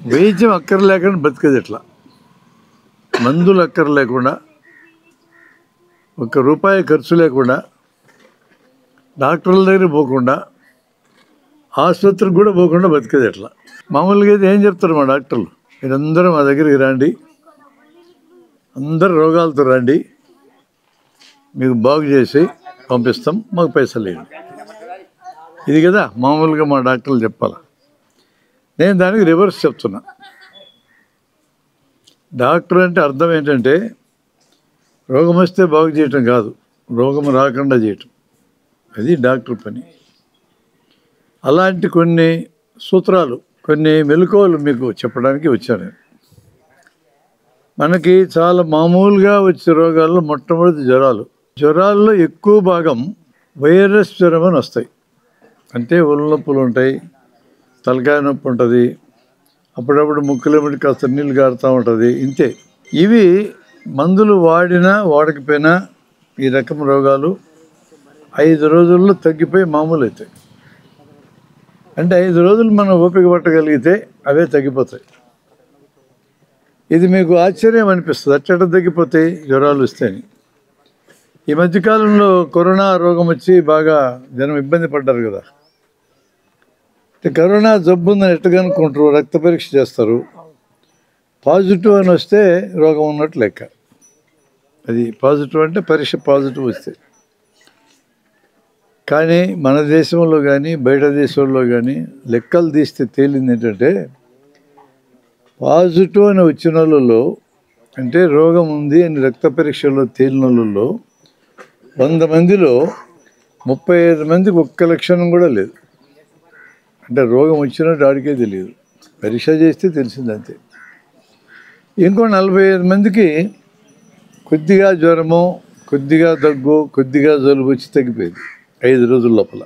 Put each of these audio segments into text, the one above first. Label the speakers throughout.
Speaker 1: వైద్యం అక్కర్లేకుండా బతికేది ఎట్లా, మందులు అక్కర్లేకుండా, ₹1 ఖర్చు లేకుండా, డాక్టర్ల దగ్గర పోకుండా, ఆసుపత్రికి కూడా పోకుండా బతికేది ఎట్లా? మామూలుగా అయితే ఏం చెప్తారు మా డాక్టర్లు, మీరందరూ మా దగ్గరికి రండి, అందరు రోగాలతో రండి, మీకు బాగు చేసి పంపిస్తాం, మాకు పైసలు లేండి. ఇది కదా మామూలుగా మా డాక్టర్లు చెప్పాలి. నేను దానికి రివర్స్ చెప్తున్నా. డాక్టర్ అంటే అర్థం ఏంటంటే రోగం వస్తే బాగు చేయటం కాదు, రోగం రాకుండా చేయటం. అది డాక్టర్ పని. అలాంటి కొన్ని సూత్రాలు, కొన్ని మెలకువలు మీకు చెప్పడానికి వచ్చాను. మనకి చాలా మామూలుగా వచ్చే రోగాల్లో మొట్టమొదటి జ్వరాల్లో ఎక్కువ భాగం వైరస్ జ్వరం అని వస్తాయి. అంటే ఒళ్ళు నొప్పులు ఉంటాయి, తలకాయ నొప్పి ఉంటుంది, అప్పుడప్పుడు ముక్కులేమిటి కాస్త నీళ్ళు గారుతూ ఉంటుంది, ఇంతే. ఇవి మందులు వాడినా వాడకపోయినా ఈ రకం రోగాలు 5 రోజుల్లో తగ్గిపోయి మామూలు అవుతాయి. అంటే 5 రోజులు మనం ఓపిక పట్టగలిగితే అవే తగ్గిపోతాయి. ఇది మీకు ఆశ్చర్యం అనిపిస్తుంది, అట్టట తగ్గిపోతాయి జ్వరాలు వస్తాయని. ఈ మధ్యకాలంలో కరోనా రోగం వచ్చి బాగా జనం ఇబ్బంది పడ్డారు కదా. కరోనా జబ్బు ఉందని ఎట్లా కనుక్కుంటారు, రక్త పరీక్ష చేస్తారు, పాజిటివ్ అని వస్తే రోగం ఉన్నట్టు లెక్క. అది పాజిటివ్ అంటే పరీక్ష పాజిటివ్ వస్తే. కానీ మన దేశంలో కానీ బయట దేశంలో కానీ లెక్కలు తీస్తే తేలింది ఏంటంటే, పాజిటివ్ అని వచ్చిన వాళ్ళలో, అంటే రోగం ఉంది అని రక్త పరీక్షలో తేలిన వాళ్ళలో 100 మందిలో 35 మందికి ఒక్క లక్షణం కూడా లేదు. అంటే రోగం వచ్చినట్టు ఆడికే తెలియదు, పరీక్ష చేస్తే తెలిసిందంతే. ఇంకో 45 మందికి కొద్దిగా జ్వరము, కొద్దిగా దగ్గు, కొద్దిగా జలుబు వచ్చి తగ్గిపోయింది 5 రోజుల లోపల.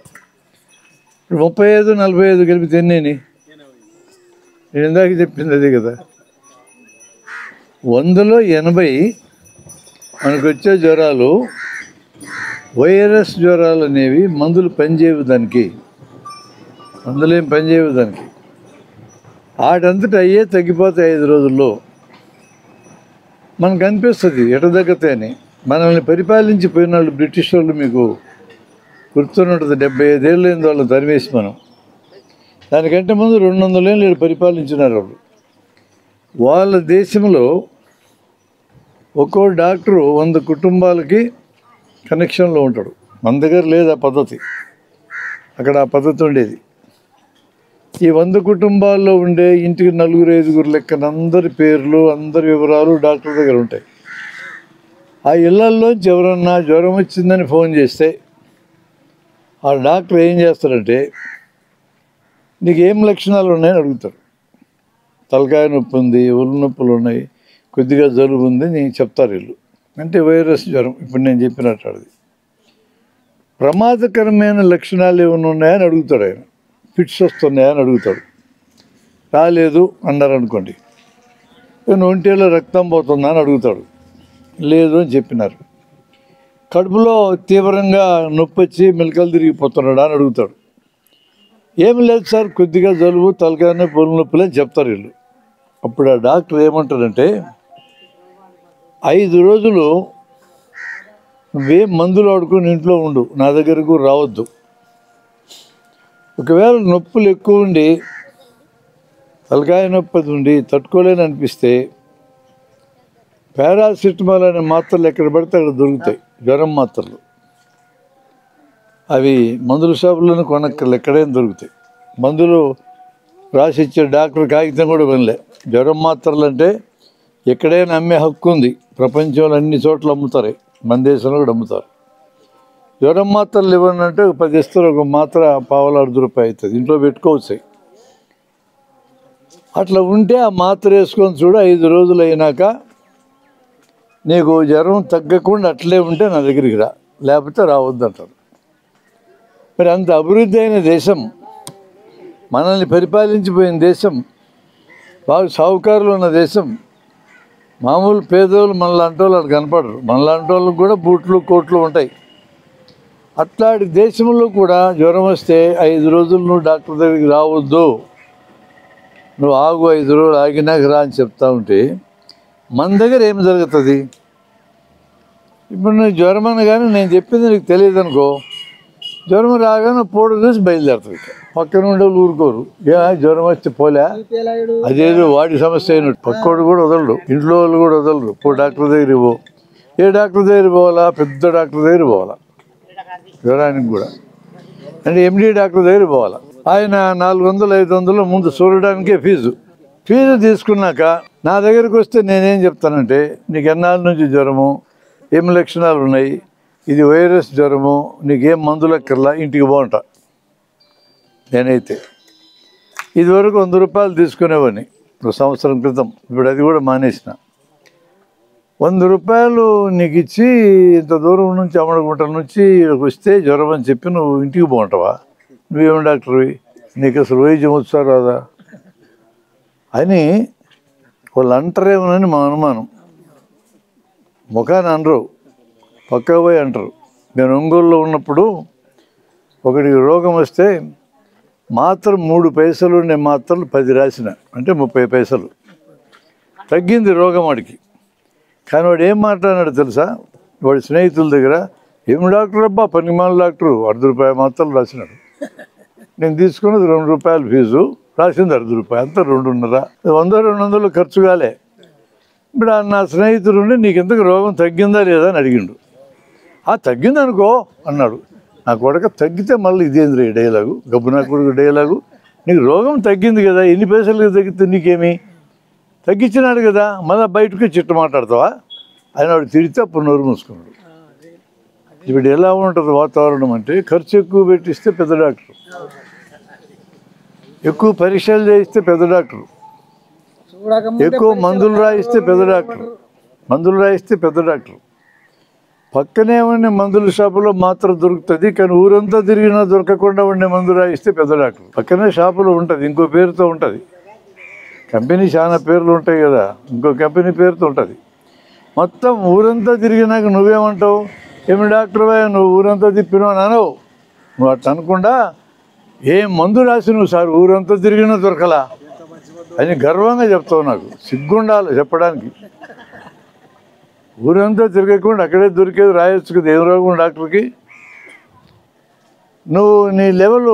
Speaker 1: 35, 45 కలిపితే ఎన్నేని? నేను ఇందాక చెప్పింది అదే కదా. 100లో 80 మనకు వచ్చే జ్వరాలు వైరస్ జ్వరాలు అనేవి. మందులు పనిచేయవు దానికి, మందులు ఏం పనిచేయవు దానికి. వాటంతటా అయ్యే తగ్గిపోతాయి 5 రోజుల్లో. మనకు అనిపిస్తుంది ఎట తగ్గుతాయని. మనల్ని పరిపాలించి పోయిన వాళ్ళు బ్రిటిష్ వాళ్ళు, మీకు గుర్తున్నట్టు 75 ఏళ్ళు అయింది వాళ్ళని తరివేసి మనం. దానికంటే ముందు 200 ఏళ్ళు పరిపాలించినారు వాళ్ళు. వాళ్ళ దేశంలో ఒక్కో డాక్టరు 100 కుటుంబాలకి కనెక్షన్లో ఉంటాడు. మన దగ్గర లేదు ఆ పద్ధతి, అక్కడ ఆ పద్ధతి ఉండేది. ఈ 100 కుటుంబాల్లో ఉండే ఇంటికి 4, 5 లెక్కన అందరి పేర్లు, అందరి వివరాలు డాక్టర్ దగ్గర ఉంటాయి. ఆ ఇళ్లల్లోంచి ఎవరన్నా జ్వరం వచ్చిందని ఫోన్ చేస్తే ఆ డాక్టర్ ఏం చేస్తారంటే, నీకు ఏం లక్షణాలు ఉన్నాయని అడుగుతారు. తలకాయ నొప్పి ఉంది, ఒళ్ళు నొప్పులు ఉన్నాయి, కొద్దిగా జలుబు ఉంది నేను చెప్తారు వీళ్ళు. అంటే వైరస్ జ్వరం, ఇప్పుడు నేను చెప్పినట్టు. అది ప్రమాదకరమైన లక్షణాలు ఏమైనా ఉన్నాయని అడుగుతాడు ఆయన. ఫిట్స్ వస్తున్నాయని అడుగుతాడు. రాలేదు అన్నారనుకోండి. ఒంటిలో రక్తం పోతుందా అని అడుగుతాడు. లేదు అని చెప్పినారు. కడుపులో తీవ్రంగా నొప్పి వచ్చి మెలకలు తిరిగిపోతున్నాడా అని అడుగుతాడు. ఏమి లేదు సార్, కొద్దిగా జలుబు, తలకాయ నొప్పి, ఒళ్ళు నొప్పులు అని చెప్తారు వీళ్ళు. అప్పుడు ఆ డాక్టర్ ఏమంటాడంటే, 5 రోజులు నువ్వేం మందులు ఆడుకుని ఇంట్లో ఉండు, నా దగ్గరకు రావద్దు. ఒకవేళ నొప్పులు ఎక్కువ ఉండి, తలకాయ నొప్పి ఉండి తట్టుకోలేని అనిపిస్తే పారాసిటమాల్ అనే మాత్రలు ఎక్కడ పడితే అక్కడ దొరుకుతాయి, జ్వరం మాత్రలు. అవి మందుల షాపులను కొనక్కర్లు, ఎక్కడైనా దొరుకుతాయి. మందులు రాసిచ్చే డాక్టర్ కాగితం కూడా వినలే. జ్వరం మాత్రలు అంటే ఎక్కడైనా అమ్మే హక్కు ఉంది, ప్రపంచంలో అన్ని చోట్ల అమ్ముతారు, మన దేశంలో కూడా అమ్ముతారు. జ్వరం మాత్రలు ఇవ్వనంటే 10 ఇస్తారు, ఒక మాత్ర ₹1.5 అవుతుంది, ఇంట్లో పెట్టుకోవచ్చు. అట్లా ఉంటే ఆ మాత్ర వేసుకొని చూడు, 5 రోజులు అయినాక నీకు జ్వరం తగ్గకుండా అట్లే ఉంటే నా దగ్గరికి రా, లేకపోతే రావద్దు అంటారు. మరి అంత అభివృద్ధి అయిన దేశం, మనల్ని పరిపాలించిపోయిన దేశం, బాగా సావుకారులు ఉన్న దేశం, మామూలు పేదోళ్ళు మనలాంటి వాళ్ళు అక్కడ కనపడరు. మనలాంటి వాళ్ళకి కూడా బూట్లు, కోట్లు ఉంటాయి. అట్లాంటి దేశంలో కూడా జ్వరం వస్తే 5 రోజులు నువ్వు డాక్టర్ దగ్గరికి రావద్దు. నువ్వు ఆగు 5 రోజులు ఆగినాక రా అని చెప్తా ఉంటే మన దగ్గర ఏం జరుగుతుంది? ఇప్పుడు నువ్వు జ్వరం అనగానే నేను చెప్పింది నీకు తెలియదు అనుకో, జ్వరం రాగానే పౌడర్ చూసి బయలుదేరుతుంది. పక్కన ఉండే ఊరుకోరు, జ్వరం వస్తే పోలే, అదేదో వాడి సమస్య అయినట్టు. పక్కోడు కూడా వదలడు, ఇంట్లో వాళ్ళు కూడా వదలరు. ఇప్పుడు డాక్టర్ దగ్గరికి పో, ఏ డాక్టర్ దగ్గర పోవాలా? పెద్ద డాక్టర్ దగ్గర పోవాలా జ్వరానికి కూడా, అంటే ఎండి డాక్టర్ దగ్గర పోవాలా. ఆయన 400-500 ముందు చూడడానికే ఫీజు తీసుకున్నాక నా దగ్గరికి వస్తే నేనేం చెప్తానంటే, నీకు ఎన్నాళ్ళ నుంచి జ్వరము, ఏం లక్షణాలు ఉన్నాయి, ఇది వైరస్ జ్వరము, నీకేం మందులు ఎక్కర్లా, ఇంటికి బాగుంటా. నేనైతే ఇదివరకు 100 రూపాయలు తీసుకునేవాడిని 1 సంవత్సరం క్రితం, ఇప్పుడు అది కూడా మానేసిన. 100 రూపాయలు నీకు ఇచ్చి ఇంత దూరం నుంచి అమ్మడగుంట నుంచి వస్తే జ్వరం అని చెప్పి నువ్వు ఇంటికి బాగుంటావా? నువ్వేమి డాక్టర్వి, నీకు అసలు వైద్యం వచ్చా రాదా అని వాళ్ళు అంటారేమోనని మా అనుమానం. ముఖాన్ని అనరు, పక్క పోయి అంటారు. నేను ఒంగోలులో ఉన్నప్పుడు ఒకటికి రోగం వస్తే మాత్రం 3 పైసలు ఉండే మాత్రలు 10 రాసిన, అంటే 30 పైసలు తగ్గింది రోగం వాడికి. కానీ వాడు ఏం మాట్లాడినాడు తెలుసా? వాడి స్నేహితుల దగ్గర, ఏం డాక్టర్ అబ్బా, పనిమాల డాక్టరు, ₹1/2 మాత్రలు రాసినాడు. నేను తీసుకున్నది ₹2 ఫీజు, రాసింది ₹1/2, అంతా 2.5, 100-200 ఖర్చు కాలే. ఇప్పుడు నా స్నేహితుడు ఉండి, నీకు ఎంతకు రోగం తగ్గిందా లేదా అని అడిగిండు. తగ్గింది అనుకో అన్నాడు. నా కొడుకు తగ్గితే మళ్ళీ ఇదేంద్ర ఈ డైలాగు, గబ్బు నా కొడుకు డైలాగు. నీకు రోగం తగ్గింది కదా, ఎన్ని పైసలు తగ్గితే నీకేమి, తగ్గించినాడు కదా, మళ్ళీ బయటకు చిట్ట మాట్లాడతావా ఆయన వాడు తిడితే అప్పుడు నోరు మూసుకున్నాడు. ఇప్పుడు ఎలా ఉంటుంది వాతావరణం అంటే, ఖర్చు ఎక్కువ పెట్టిస్తే పెద్ద డాక్టర్, ఎక్కువ పరీక్షలు చేయిస్తే పెద్ద డాక్టర్, ఎక్కువ మందులు రాయిస్తే పెద్ద డాక్టర్, పక్కనే ఉండే మందుల షాపులో మాత్రం దొరుకుతుంది, కానీ ఊరంతా తిరిగినా దొరకకుండా ఉండే మందు రాయిస్తే పెద్ద డాక్టర్. పక్కనే షాపులో ఉంటుంది, ఇంకో పేరుతో ఉంటుంది. కంపెనీ చాలా పేర్లు ఉంటాయి కదా, ఇంకో కంపెనీ పేరుతో ఉంటుంది. మొత్తం ఊరంతా తిరిగినాక నువ్వేమంటావు? ఏమి డాక్టర్ నువ్వు ఊరంతా తిప్పినావు అని అనవు. నువ్వు అట్లా అనకుండా, ఏం మందు రాసి నువ్వు సార్ ఊరంతా తిరిగినా దొరకలా అని గర్వంగా చెప్తావు. నాకు సిగ్గుండాలి చెప్పడానికి. ఊరంతా తిరగకుండా అక్కడే దొరికేది రాయొచ్చు కదా, ఏం రోగం డాక్టర్కి. నువ్వు నీ లెవెల్,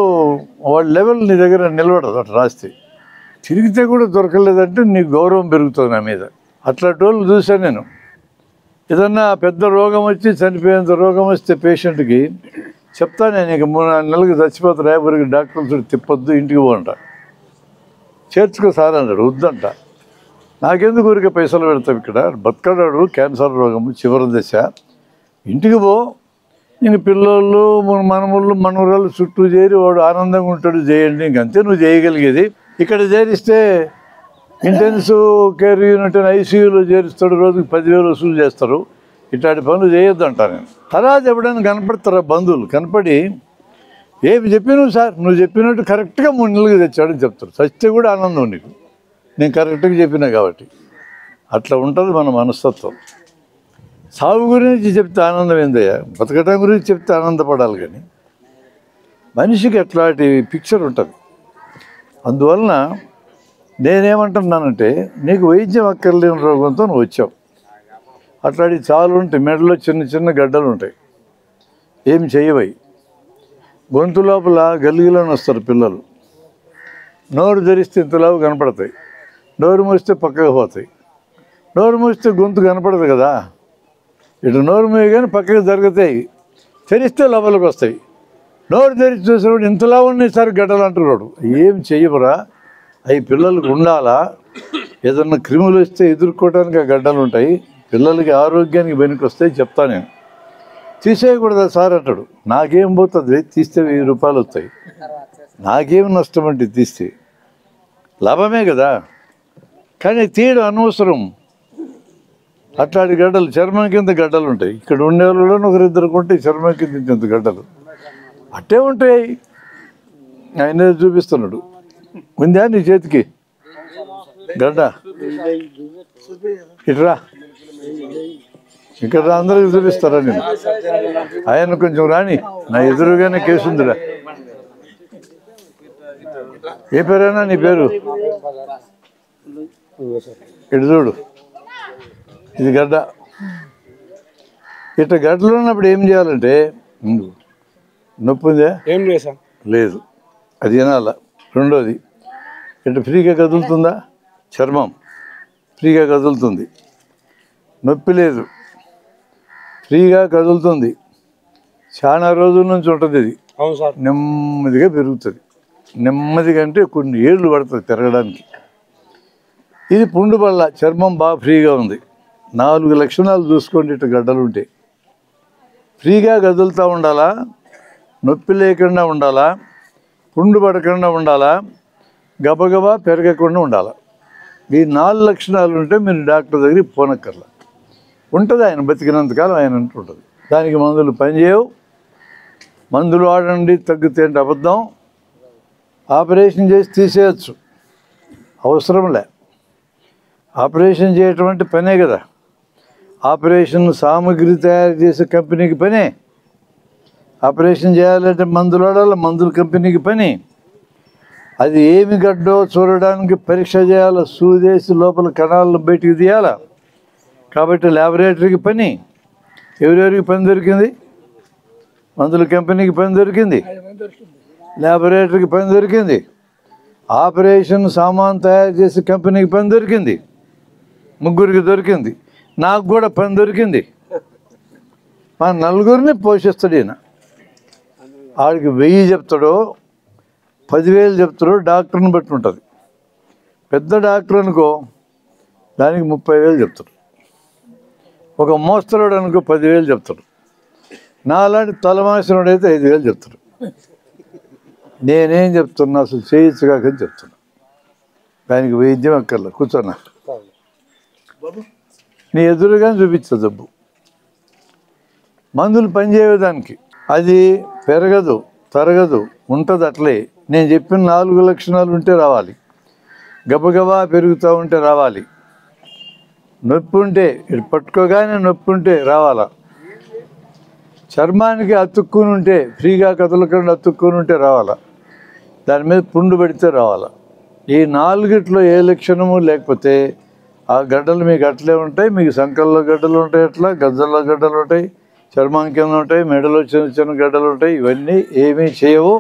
Speaker 1: వాడి లెవెల్ నీ దగ్గర నిలబడదు. అట్లా రాస్తే తిరిగితే కూడా దొరకలేదంటే నీకు గౌరవం పెరుగుతుంది నా మీద. అట్లాంటి వాళ్ళు చూశాను నేను. ఏదన్నా పెద్ద రోగం వచ్చి చనిపోయేంత రోగం వస్తే పేషెంట్కి చెప్తాను నేను, ఇక 3-4 నెలలకు చచ్చిపోతా, రేపటికి డాక్టర్ చూడు తిప్పొద్దు, ఇంటికి పోంట, చేర్చుకో సార్ అన్నాడు. వద్దంట. నాకెందుకు ఊరికే పైసలు పెడతావు, ఇక్కడ బతకడాడు, క్యాన్సర్ రోగము చివరి దశ, ఇంటికి పో. ఇంక పిల్లలు మనముళ్ళు మనవరాలు చుట్టూ చేరి వాడు ఆనందంగా ఉంటాడు, చేయండి, ఇంకంతే నువ్వు చేయగలిగేది. ఇక్కడ చేరిస్తే ఇంటెన్సివ్ కేర్ యూనిట్ అని ఐసీయూలో చేరుస్తాడు, రోజుకి 10,000 వసూలు చేస్తారు. ఇట్లాంటి పనులు చేయొద్దు అంటాను నేను. తర్వాత ఎప్పుడైనా కనపడతారా బంధువులు, కనపడి ఏమి చెప్పినావు సార్, నువ్వు చెప్పినట్టు కరెక్ట్గా 3 నెలలుగా తెచ్చాడని చెప్తారు. చస్తే కూడా ఆనందం నీకు, నేను కరెక్ట్గా చెప్పినా కాబట్టి. అట్లా ఉంటుంది మన మనస్తత్వం. సాగు గురించి చెప్తే ఆనందం ఏందయ్యా, బతకటం గురించి చెప్తే ఆనందపడాలి. కానీ మనిషికి అట్లాంటి పిక్చర్ ఉంటుంది. అందువలన నేనేమంటున్నానంటే, నీకు వైద్యం అక్కర్లేని రోగంతో నువ్వు వచ్చావు. అట్లాంటివి చాలా ఉంటాయి. మెడలో చిన్న చిన్న గడ్డలు ఉంటాయి, ఏం చేయవై. గొంతు లోపల గల్లీలోనే వస్తారు పిల్లలు. నోరు తెరిస్తే ఇంతలావు కనపడతాయి, నోరు మూస్తే పక్కకు పోతాయి. నోరు మూస్తే గొంతు కనపడదు కదా, ఇటు నోరు మూయగానే పక్కకు జరుగుతాయి, తెరిస్తే లోపలికి వస్తాయి. నోరు తెరిచి చూసినప్పుడు ఇంతలా ఉన్నాయి సార్ గడ్డలు అంటున్నాడు. ఏం చెయ్యవురా, అవి పిల్లలకు ఉండాలా. ఏదన్నా క్రిములు వస్తే ఎదుర్కోవడానికి ఆ గడ్డలు ఉంటాయి, పిల్లలకి ఆరోగ్యానికి వెనుక వస్తాయి. చెప్తా నేను, తీసేయకూడదా సార్ అంటాడు. నాకేం పోతుంది, తీస్తే ₹1000 వస్తాయి, నాకేం నష్టం అంటే తీస్తే లాభమే కదా. కానీ తీయడం అనవసరం. అట్లాంటి గడ్డలు చర్మం కింద గడ్డలు ఉంటాయి. ఇక్కడ ఉండేవాళ్ళలో 1-2 కొంటే చర్మం కింద ఇంత గడ్డలు అట్టే ఉంటాయి. ఆయన చూపిస్తున్నాడు, ఉందా నీ చేతికి గడ్డ? ఇట్రా, ఇక్కడ అందరికి చూపిస్తారా నేను? ఆయన కొంచెం రాని, నా ఎదురుగానే కేసు ఉందిరా. ఏ పేరైనా నీ పేరు? ఇటు చూడు, ఇది గడ్డ. ఇట్లా గడ్డలో ఉన్నప్పుడు ఏం చేయాలంటే, నొప్పి ఉందా?
Speaker 2: ఏం లేదు సార్.
Speaker 1: లేదు, అది వినాల. రెండోది, ఇట్లా ఫ్రీగా కదులుతుందా? చర్మం ఫ్రీగా కదులుతుంది, నొప్పి లేదు, ఫ్రీగా కదులుతుంది. చాలా రోజుల నుంచి ఉంటుంది ఇది.
Speaker 2: అవును సార్.
Speaker 1: నెమ్మదిగా పెరుగుతుంది. నెమ్మదిగా అంటే కొన్ని ఏళ్ళు పడుతుంది పెరగడానికి. ఇది పుండు వల్ల చర్మం బాగా ఫ్రీగా ఉంది. 4 లక్షణాలు చూసుకోండి. ఇట్లా గడ్డలు ఉంటే ఫ్రీగా కదులుతూ ఉండాలా, నొప్పి లేకుండా ఉండాలా, పుండు పడకుండా ఉండాలా, గబగబా పెరగకుండా ఉండాలా. ఈ 4 లక్షణాలు ఉంటే మీరు డాక్టర్ దగ్గరికి పోనక్కర్లా. ఉంటుంది, ఆయన బతికినంతకాలం ఆయన ఉంటుంది. దానికి మందులు పనిచేయవు. మందులు వాడండి తగ్గితే అంటే అబద్ధం. ఆపరేషన్ చేసి తీసేయచ్చు, అవసరంలే. ఆపరేషన్ చేయటం అంటే పనే కదా. ఆపరేషన్ సామాగ్రి తయారు చేసే కంపెనీకి పనే. ఆపరేషన్ చేయాలంటే మందులు వాడాలి, మందుల కంపెనీకి పని. అది ఏమి గడ్డో చూడడానికి పరీక్ష చేయాలి, సూదేసి లోపల కణాలను బయటికి తీయాలి. కాబట్టి ల్యాబొరేటరీకి పని. ఎవరెవరికి పని దొరికింది? మందుల కంపెనీకి పని దొరికింది, ల్యాబొరేటరీకి పని దొరికింది, ఆపరేషన్ సామాన్ తయారు చేసే కంపెనీకి పని దొరికింది. ముగ్గురికి దొరికింది, నాకు కూడా పని దొరికింది. మా నలుగురిని పోషిస్తాడు ఈయన. ఆడికి 1000 చెప్తాడో 10,000 చెప్తాడో డాక్టర్ని బట్టి ఉంటుంది. పెద్ద డాక్టర్ అనుకో దానికి 30,000 చెప్తాడు. ఒక మోస్తరుడు అనుకో 10,000 చెప్తాడు. నాలాంటి తలమాసినోడు అయితే 5,000 చెప్తాడు. నేనేం చెప్తున్నా, అసలు చేయొచ్చు కాకని చెప్తున్నా. దానికి వైద్యం అక్కర్లా, కూర్చోన్నా. నీ ఎదురుగానే చూపించు జబ్బు. మందులు పనిచేయడానికి అది పెరగదు, తరగదు, ఉంటుంది అట్లే. నేను చెప్పిన 4 లక్షణాలు ఉంటే రావాలి. గబగబా పెరుగుతూ ఉంటే రావాలి. నొప్పి ఉంటే ఇటు పట్టుకోగానే నొప్పి ఉంటే రావాలా. చర్మానికి అతుక్కుని ఉంటే, ఫ్రీగా కదలకుండా అతుక్కుని ఉంటే రావాలా. దాని మీద పుండు పడితే రావాలా. ఈ 4గిట్లో ఏ లక్షణము లేకపోతే ఆ గడ్డలు మీకు అట్లే ఉంటాయి. మీకు సంకల్లో గడ్డలు ఉంటాయి, అట్లా గజ్జల్లో గడ్డలు ఉంటాయి, చర్మం కింద ఉంటాయి, మెడలో చిన్న చిన్న గడ్డలు ఉంటాయి. ఇవన్నీ ఏమీ చేయవు.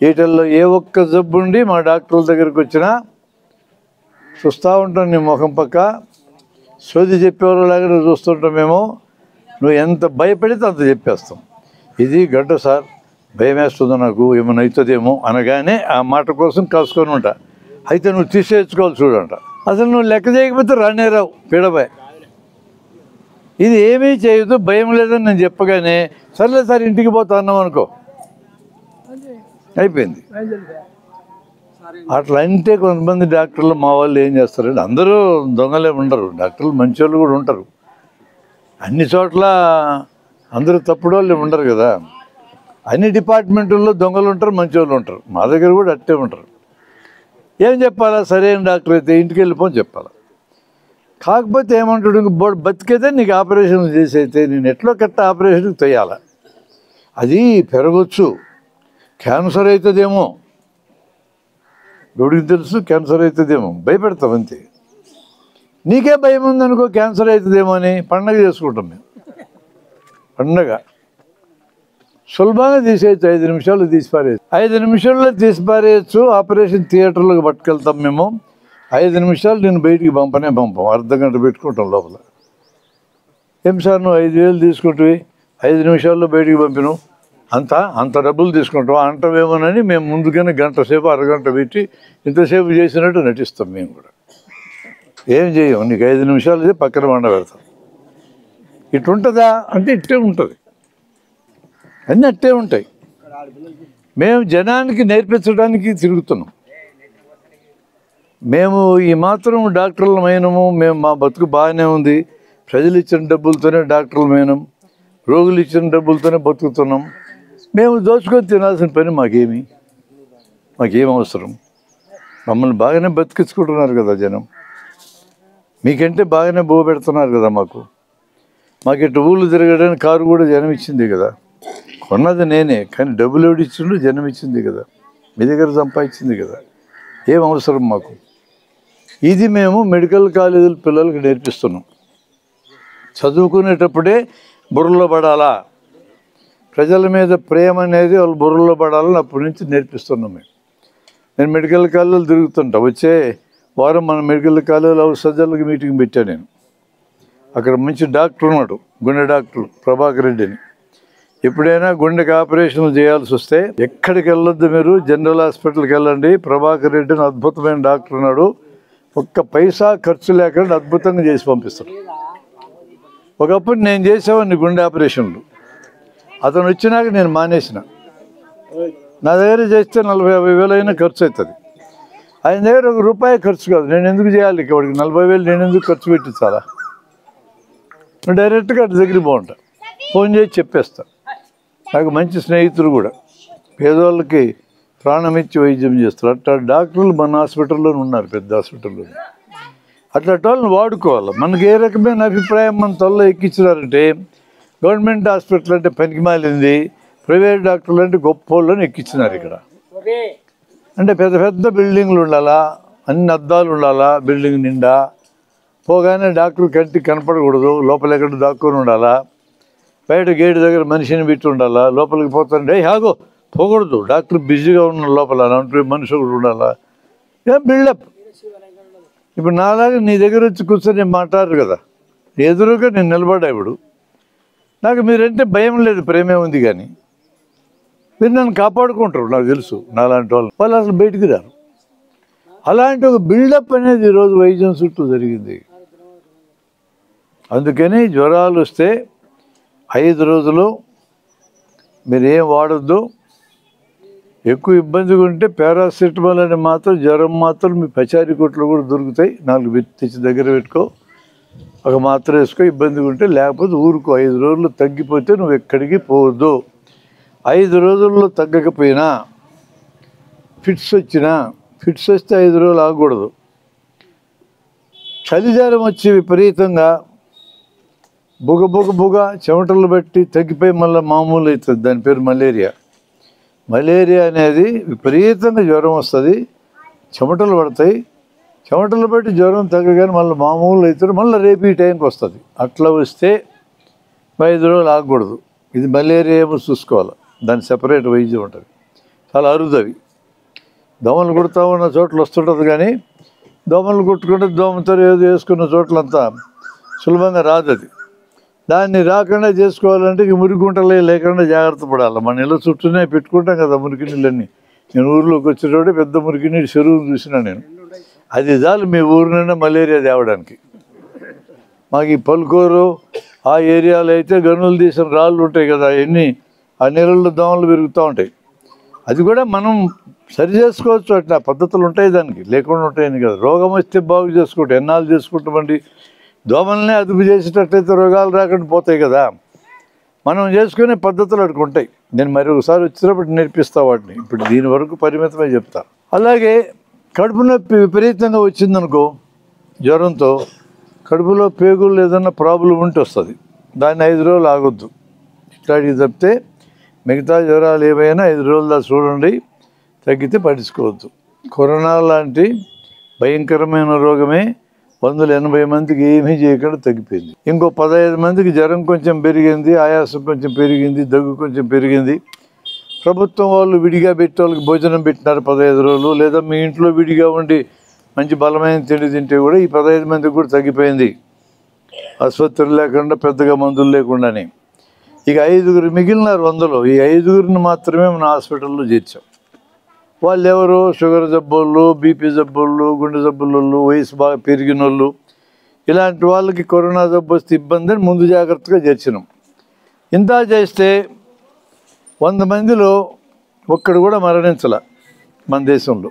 Speaker 1: వీటిల్లో ఏ ఒక్క జబ్బు ఉండి మా డాక్టర్ల దగ్గరికి వచ్చినా చూస్తూ ఉంటాం. నీ ముఖం పక్క సోది చెప్పేవాళ్ళలాగా చూస్తుంటాం మేము. నువ్వు ఎంత భయపడితే అంత చెప్పేస్తాం. ఇది గడ్డ సార్, భయం వేస్తుందో నాకు, ఏమైనా అవుతుందేమో అనగానే ఆ మాట కోసం కాసుకొని ఉంటా. అయితే నువ్వు తీసేసుకోవాలి చూడంట. అసలు నువ్వు లెక్క చేయకపోతే రానేరావు పీడబాయ్. ఇది ఏమీ చేయదు, భయం లేదని నేను చెప్పగానే సర్లే సార్ ఇంటికి పోతా అన్నాం అనుకో, అయిపోయింది. అట్లా అంటే కొంతమంది డాక్టర్లు మా వాళ్ళు ఏం చేస్తారంటే, అందరూ దొంగలే ఉండరు, డాక్టర్లు మంచి వాళ్ళు కూడా ఉంటారు. అన్ని చోట్ల అందరూ తప్పుడోళ్ళు ఉండరు కదా. అన్ని డిపార్ట్మెంటుల్లో దొంగలు ఉంటారు, మంచి వాళ్ళు ఉంటారు. మా దగ్గర కూడా అట్టే ఉంటారు. ఏం చెప్పాలా, సరైన డాక్టర్ అయితే ఇంటికి వెళ్ళిపోని చెప్పాలా. కాకపోతే ఏమంటాడు, ఇంక బతికైతే నీకు ఆపరేషన్ చేసైతే నేను ఎట్లో కట్ట ఆపరేషన్కి తొయ్యాల. అది పెరగచ్చు, క్యాన్సర్ అవుతుందేమో, ఎవడికి తెలుసు క్యాన్సర్ అవుతుందేమో, భయపెడతాం అంతే. నీకే భయం ఉందనుకో క్యాన్సర్ అవుతుందేమో అని పండగ చేసుకుంటాం మేము. పండగ సులభంగా తీసేయచ్చు, 5 నిమిషాలు తీసి పారేయచ్చు. 5 నిమిషాల్లో తీసి పారేయచ్చు. ఆపరేషన్ థియేటర్లోకి పట్టుకెళ్తాం మేము. 5 నిమిషాలు నేను బయటికి పంపం, అర్ధగంట పెట్టుకుంటాం లోపల. ఏం సార్ నువ్వు 5,000 తీసుకుంటువి, 5 నిమిషాల్లో బయటికి పంపిను, అంత డబ్బులు తీసుకుంటాం అంటవేమోనని మేము ముందుగానే గంట సేపు అరగంట పెట్టి ఇంతసేపు చేసినట్టు నటిస్తాం మేము కూడా. ఏం చేయం, నీకు 5 నిమిషాలు ఇది పక్కన వండ పెడతాం. ఇటుంటుందా అంటే ఇట్టే ఉంటుంది, అన్నీ అట్టే ఉంటాయి. మేము జనానికి నేర్పించడానికి తిరుగుతున్నాం. మేము ఈ మాత్రం డాక్టర్లమైనము, మేము మా బతుకు బాగానే ఉంది, ప్రజలు ఇచ్చిన డబ్బులతోనే డాక్టర్లమైనం, రోగులు ఇచ్చిన డబ్బులతోనే బతుకుతున్నాం. మేము దోచుకొని తినాల్సిన పని మాకేం అవసరం. మమ్మల్ని బాగానే బతికించుకుంటున్నారు కదా జనం. మీకంటే బాగానే బో పెడుతున్నారు కదా మాకు ఇటు ఊళ్ళు తిరగడానికి కారు కూడా జనం ఇచ్చింది కదా. కొన్నది నేనే, కానీ డబ్బులు ఎవడిచ్చిండు, జనం ఇచ్చింది కదా. మీ దగ్గర సంపాదించింది కదా, ఏం అవసరం మాకు? ఇది మేము మెడికల్ కాలేజీల పిల్లలకి నేర్పిస్తున్నాం. చదువుకునేటప్పుడే బుర్రలో పడాలా, ప్రజల మీద ప్రేమ అనేది వాళ్ళు బుర్రలో పడాలని అప్పటి నుంచి నేర్పిస్తున్నాం మేము. నేను మెడికల్ కాలేజీలు తిరుగుతుంటా. వచ్చే వారం మన మెడికల్ కాలేజీలో సజ్జలకి మీటింగ్ పెట్టాను నేను. అక్కడ మంచి డాక్టర్ ఉన్నాడు, గుండె డాక్టర్ ప్రభాకర్ రెడ్డి అని. ఎప్పుడైనా గుండెకి ఆపరేషన్లు చేయాల్సి వస్తే ఎక్కడికి వెళ్ళొద్దు, మీరు జనరల్ హాస్పిటల్కి వెళ్ళండి. ప్రభాకర్ రెడ్డి అని అద్భుతమైన డాక్టర్ ఉన్నాడు, ఒక్క పైసా ఖర్చు లేకుండా అద్భుతంగా చేసి పంపిస్తాడు. ఒకప్పుడు నేను చేసేవాడిని గుండె ఆపరేషన్లు. అతను వచ్చినాక నేను మానేసిన. నా దగ్గర చేస్తే 40,000-50,000 అయినా ఖర్చు అవుతుంది. ఆయన దగ్గర ₹1 ఖర్చు కాదు. నేను ఎందుకు చేయాలి? వాడికి 40,000 నేను ఎందుకు ఖర్చు పెట్టించాలా? డైరెక్ట్గా అటు దగ్గర బాగుంటా, ఫోన్ చేసి చెప్పేస్తా. నాకు మంచి స్నేహితులు కూడా, పేదవాళ్ళకి ప్రాణం ఇచ్చి వైద్యం చేస్తారు. అట్లా డాక్టర్లు మన హాస్పిటల్లోనే ఉన్నారు, పెద్ద హాస్పిటల్లో. అట్లా వాళ్ళని వాడుకోవాలి. మనకి ఏ రకమైన అభిప్రాయం మన తొల్ల ఎక్కించినారంటే, గవర్నమెంట్ హాస్పిటల్ అంటే పనికి మాలింది, ప్రైవేట్ డాక్టర్లు అంటే గొప్ప వాళ్ళని ఎక్కించినారు. ఇక్కడ అంటే పెద్ద పెద్ద బిల్డింగ్లు ఉండాలా, అన్ని అద్దాలు ఉండాలా బిల్డింగ్ నిండా, పోగానే డాక్టర్ కంటికి కనపడకూడదు, లోపల ఎక్కడ దాక్కుని ఉండాలా, బయట గేటు దగ్గర మనిషిని పెట్టి ఉండాలా, లోపలికి పోతుంటే ఆగో పోకూడదు, డాక్టర్ బిజీగా ఉన్న లోపల అంటే మనిషి ఒకటి ఉండాలా. ఏం బిల్డప్. ఇప్పుడు నాలాగా నీ దగ్గర వచ్చి కూర్చొని మాట్లాడరు కదా, ఎదురుగా నేను నిలబడ్డా. ఇప్పుడు నాకు మీరంటే భయం లేదు, ప్రేమే ఉంది. కానీ మీరు నన్ను కాపాడుకుంటారు, నాకు తెలుసు. నాలాంటి వాళ్ళు అసలు బయటికి రారు. అలాంటి ఒక బిల్డప్ అనేది ఈరోజు వైద్యం చుట్టూ జరిగింది. అందుకని జ్వరాలు వస్తే 5 రోజులు మీరేం వాడద్దు. ఎక్కువ ఇబ్బందిగా ఉంటే పారాసిటమాల్ అనే మాత్రం, జ్వరం మాత్రం మీ పచారీ కొట్లు కూడా దొరుకుతాయి, 4 తెచ్చి దగ్గర పెట్టుకో, ఒక మాత్ర వేసుకో ఇబ్బందిగా ఉంటే. లేకపోతే ఊరుకో. 5 రోజులు తగ్గిపోతే నువ్వు ఎక్కడికి పోవద్దు. 5 రోజుల్లో తగ్గకపోయినా, ఫిట్స్ వస్తే 5 రోజులు ఆగకూడదు. చలిజ్వరం వచ్చి విపరీతంగా బుగ చెమటలు బట్టి తగ్గిపోయి మళ్ళీ మామూలు అవుతుంది. దాని పేరు మలేరియా. మలేరియా అనేది విపరీతంగా జ్వరం వస్తుంది, చెమటలు పడతాయి, చెమటలు బట్టి జ్వరం తగ్గగానే మళ్ళీ మామూలు అవుతుంది, మళ్ళీ రేపు ఈ టైంకి వస్తుంది. అట్లా వస్తే 5 రోజులు ఆగకూడదు. ఇది మలేరియా ఏమో చూసుకోవాలి, దాని సెపరేట్ వైద్యం ఉంటుంది, చాలా అరుదవి. దోమలు కుడతా ఉన్న చోట్ల వస్తుంటుంది, కానీ దోమలు కుట్టుకుంటే దోమతో ఏదో వేసుకున్న చోట్లంతా సులభంగా రాదు. అది దాన్ని రాకుండా చేసుకోవాలంటే ఇక మురికి గుంటలే లేకుండా జాగ్రత్త పడాలి. మన ఇళ్ళ చుట్టూనే పెట్టుకుంటాం కదా మురికి నీళ్ళన్నీ. నేను ఊరిలోకి వచ్చేటప్పుడు పెద్ద మురికి నీళ్ళు చెరువులు చూసినా నేను. అది చాలు మీ ఊరి నిండా మలేరియా తేవడానికి. మాకు ఈ పలుకూరు ఆ ఏరియాలో అయితే గనులు తీసిన రాళ్ళు ఉంటాయి కదా, ఆ నీళ్ళల్లో దోమలు పెరుగుతూ ఉంటాయి. అది కూడా మనం సరి చేసుకోవచ్చు, అట్లా పద్ధతులు ఉంటాయి దానికి, లేకుండా ఉంటాయని కదా. రోగం వస్తే బాగు చేసుకుంటాం, ఎన్నాళ్ళు చేసుకుంటామండి. దోమల్ని అదుపు చేసేటట్లయితే రోగాలు రాకుండా పోతాయి కదా. మనం చేసుకునే పద్ధతులు అడుకుంటాయి. నేను మరి ఒకసారి వచ్చినప్పుడు నేర్పిస్తా వాటిని. ఇప్పుడు దీని వరకు పరిమితమే చెప్తా. అలాగే కడుపు నొప్పి విపరీతంగా వచ్చిందనుకో, జ్వరంతో కడుపులో పేగులు ఏదన్నా ప్రాబ్లం ఉంటే వస్తుంది. దాన్ని 5 రోజులు ఆగొద్దు. ఇట్లాంటివి తప్పితే మిగతా జ్వరాలు ఏవైనా 5 రోజుల దాకా చూడండి, తగ్గితే పట్టించుకోవద్దు. కరోనా లాంటి భయంకరమైన రోగమే 180 మందికి ఏమీ చేయకుండా తగ్గిపోయింది. ఇంకో 15 మందికి జ్వరం కొంచెం పెరిగింది, ఆయాసం కొంచెం పెరిగింది, దగ్గు కొంచెం పెరిగింది. ప్రభుత్వం వాళ్ళు విడిగా పెట్టి వాళ్ళకి భోజనం పెట్టినారు 15 రోజులు. లేదా మీ ఇంట్లో విడిగా ఉండి మంచి బలమైన తిండి తింటే కూడా ఈ 15 మందికి కూడా తగ్గిపోయింది, ఆసుపత్రులు లేకుండా పెద్దగా మందులు లేకుండానే. ఇక 5గురు మిగిలినారు 100లో. ఈ 5గురిని మాత్రమే మన హాస్పిటల్లో చేర్చాం. వాళ్ళు ఎవరు? షుగర్ జబ్బులు, బీపీ జబ్బులు, గుండె జబ్బులు, వయసు బాగా పెరిగిన వాళ్ళు. ఇలాంటి వాళ్ళకి కరోనా జబ్బు వస్తే ఇబ్బంది అని ముందు జాగ్రత్తగా చేర్చినాం. ఇంత చేస్తే 100 మందిలో ఒక్కడు కూడా మరణించాల. మన దేశంలో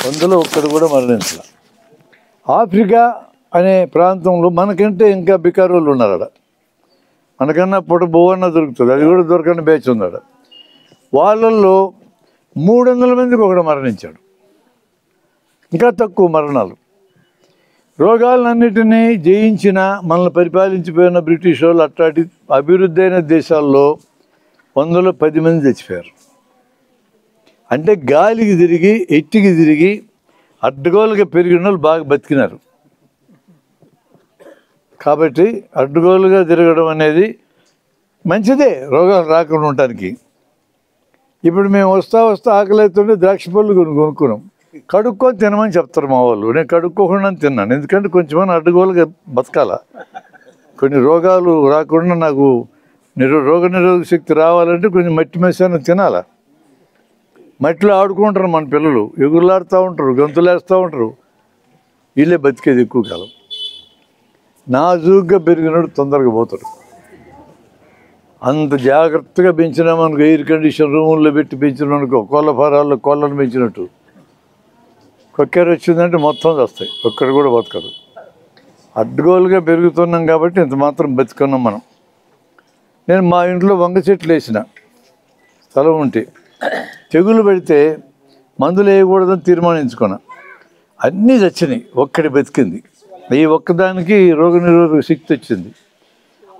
Speaker 1: 100లో ఒక్కడు కూడా మరణించాల. ఆఫ్రికా అనే ప్రాంతంలో మనకంటే ఇంకా బికారోళ్ళు ఉన్నారు. అక్కడ మనకన్నా పొట్ట బోవన్న దొరుకుతుంది, అది కూడా దొరకని బ్యాచ్ ఉన్నాడు. వాళ్ళల్లో 300 మందికి ఒకడు మరణించాడు. ఇంకా తక్కువ మరణాలు. రోగాలన్నిటినీ జయించిన మనల్ని పరిపాలించిపోయిన బ్రిటిష్ వాళ్ళు అట్లాంటి అభివృద్ధి అయిన దేశాల్లో 100లో 10 మంది చచ్చిపోయారు. అంటే గాలికి తిరిగి ఎట్టికి తిరిగి అడ్డగోలుగా పెరిగిన వాళ్ళు బాగా బతికినారు. కాబట్టి అడ్డగోలుగా తిరగడం అనేది మంచిదే రోగాలు రాకుండా ఉండటానికి. ఇప్పుడు మేము వస్తా ఆకలి అవుతుంటే ద్రాక్ష పళ్ళు కొనుక్కున్నాం. కడుక్కొని తినమని చెప్తారు మా వాళ్ళు. నేను కడుక్కోకుండా తిన్నాను, ఎందుకంటే కొంచెం అడ్డగోలుగా బతకాల. కొన్ని రోగాలు రాకుండా నాకు రోగ నిరోధక శక్తి రావాలంటే కొంచెం మట్టి మసాలను తినాలా. మట్టిలో ఆడుకుంటారు మన పిల్లలు, ఎగురులాడుతూ ఉంటారు, గంతులేస్తూ ఉంటారు. వీళ్ళే బతికేది ఎక్కువ కాలం. నాజూగ్గా పెరిగినాడు తొందరగా పోతాడు. అంత జాగ్రత్తగా పెంచినామనుకో, ఎయిర్ కండిషన్ రూముల్లో పెట్టి పెంచినామనుకో, కోళ్ళ ఫారాల్లో కోళ్ళను పెంచినట్టు, కొక్కేరు వచ్చిందంటే మొత్తం వస్తాయి, ఒక్కడు కూడా బతకదు. అడ్డగోలుగా పెరుగుతున్నాం కాబట్టి ఇంత మాత్రం బతుకున్నాం మనం. నేను మా ఇంట్లో వంగ చెట్లు వేసిన స్థలం ఉంటే తెగులు పెడితే మందులు వేయకూడదని తీర్మానించుకున్నా. అన్నీ చచ్చినాయి, ఒక్కటి బతికింది. ఈ ఒక్కదానికి రోగనిరోధక శక్తి వచ్చింది.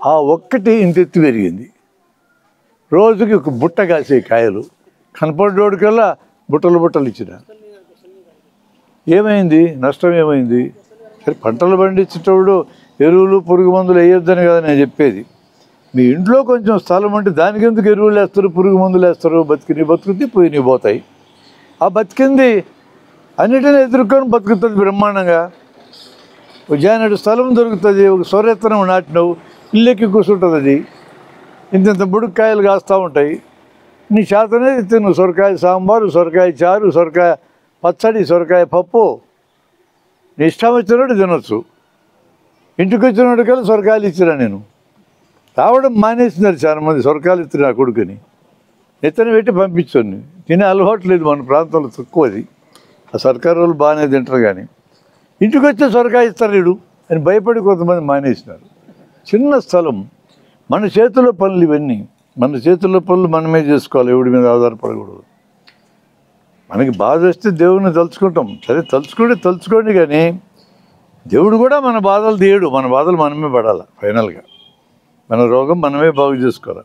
Speaker 1: ఆ ఒక్కటి ఇంతెత్తి పెరిగింది. రోజుకి ఒక బుట్ట కాసే కాయలు, కనపడ్డోడికల్లా బుట్టలు ఇచ్చిన. ఏమైంది? నష్టం ఏమైంది? సరే, పంటలు పండించేటప్పుడు ఎరువులు పురుగు మందులు వేయొద్దని కదా నేను చెప్పేది. మీ ఇంట్లో కొంచెం స్థలం అంటే దానికి ఎందుకు ఎరువులు వేస్తారు, పురుగు మందులు వేస్తారు? బతుకుతే పోయి పోతాయి. ఆ బతికింది అన్నిటిని ఎదుర్కొని బతుకుతుంది బ్రహ్మాండంగా. ఒక జానెడు స్థలం దొరుకుతుంది, ఒక సొరెత్తనం నాటినవు, ఇల్లెక్కి కూర్చుంటుంది. అది ఇంత బుడుక్కాయలు కాస్తూ ఉంటాయి. నీ చేతనే తిను. సొరకాయ సాంబారు, సొరకాయ చారు, సొరకాయ పచ్చడి, సొరకాయ పప్పు, నీ ఇష్టం వచ్చినట్టు తినొచ్చు. ఇంటికి వచ్చినట్టుకల్లా సొరకాయలు ఇచ్చినా. నేను రావడం మానేసినారు చాలామంది. సొరకాయలు ఇచ్చిన నా కొడుకుని నెత్తని పెట్టి పంపించాను. తినే అలవాటు లేదు మన ప్రాంతంలో, తక్కువది. ఆ సర్కారు వాళ్ళు బాగానే తింటారు, కానీ ఇంటికి వచ్చే సొరకాయ ఇస్తారు వీడు అని భయపడి కొంతమంది మానేసినారు. చిన్న స్థలం, మన చేతుల్లో పనులు ఇవన్నీ. మన చేతుల్లో పనులు మనమే చేసుకోవాలి, ఎవడి మీద ఆధారపడకూడదు. మనకి బాధ వస్తే దేవుడిని తలుచుకుంటాం. సరే, తలుచుకోండి, కానీ దేవుడు కూడా మన బాధలు తీయడు. మన బాధలు మనమే పడాలి. ఫైనల్గా మన రోగం మనమే బాగు చేసుకోవాలి.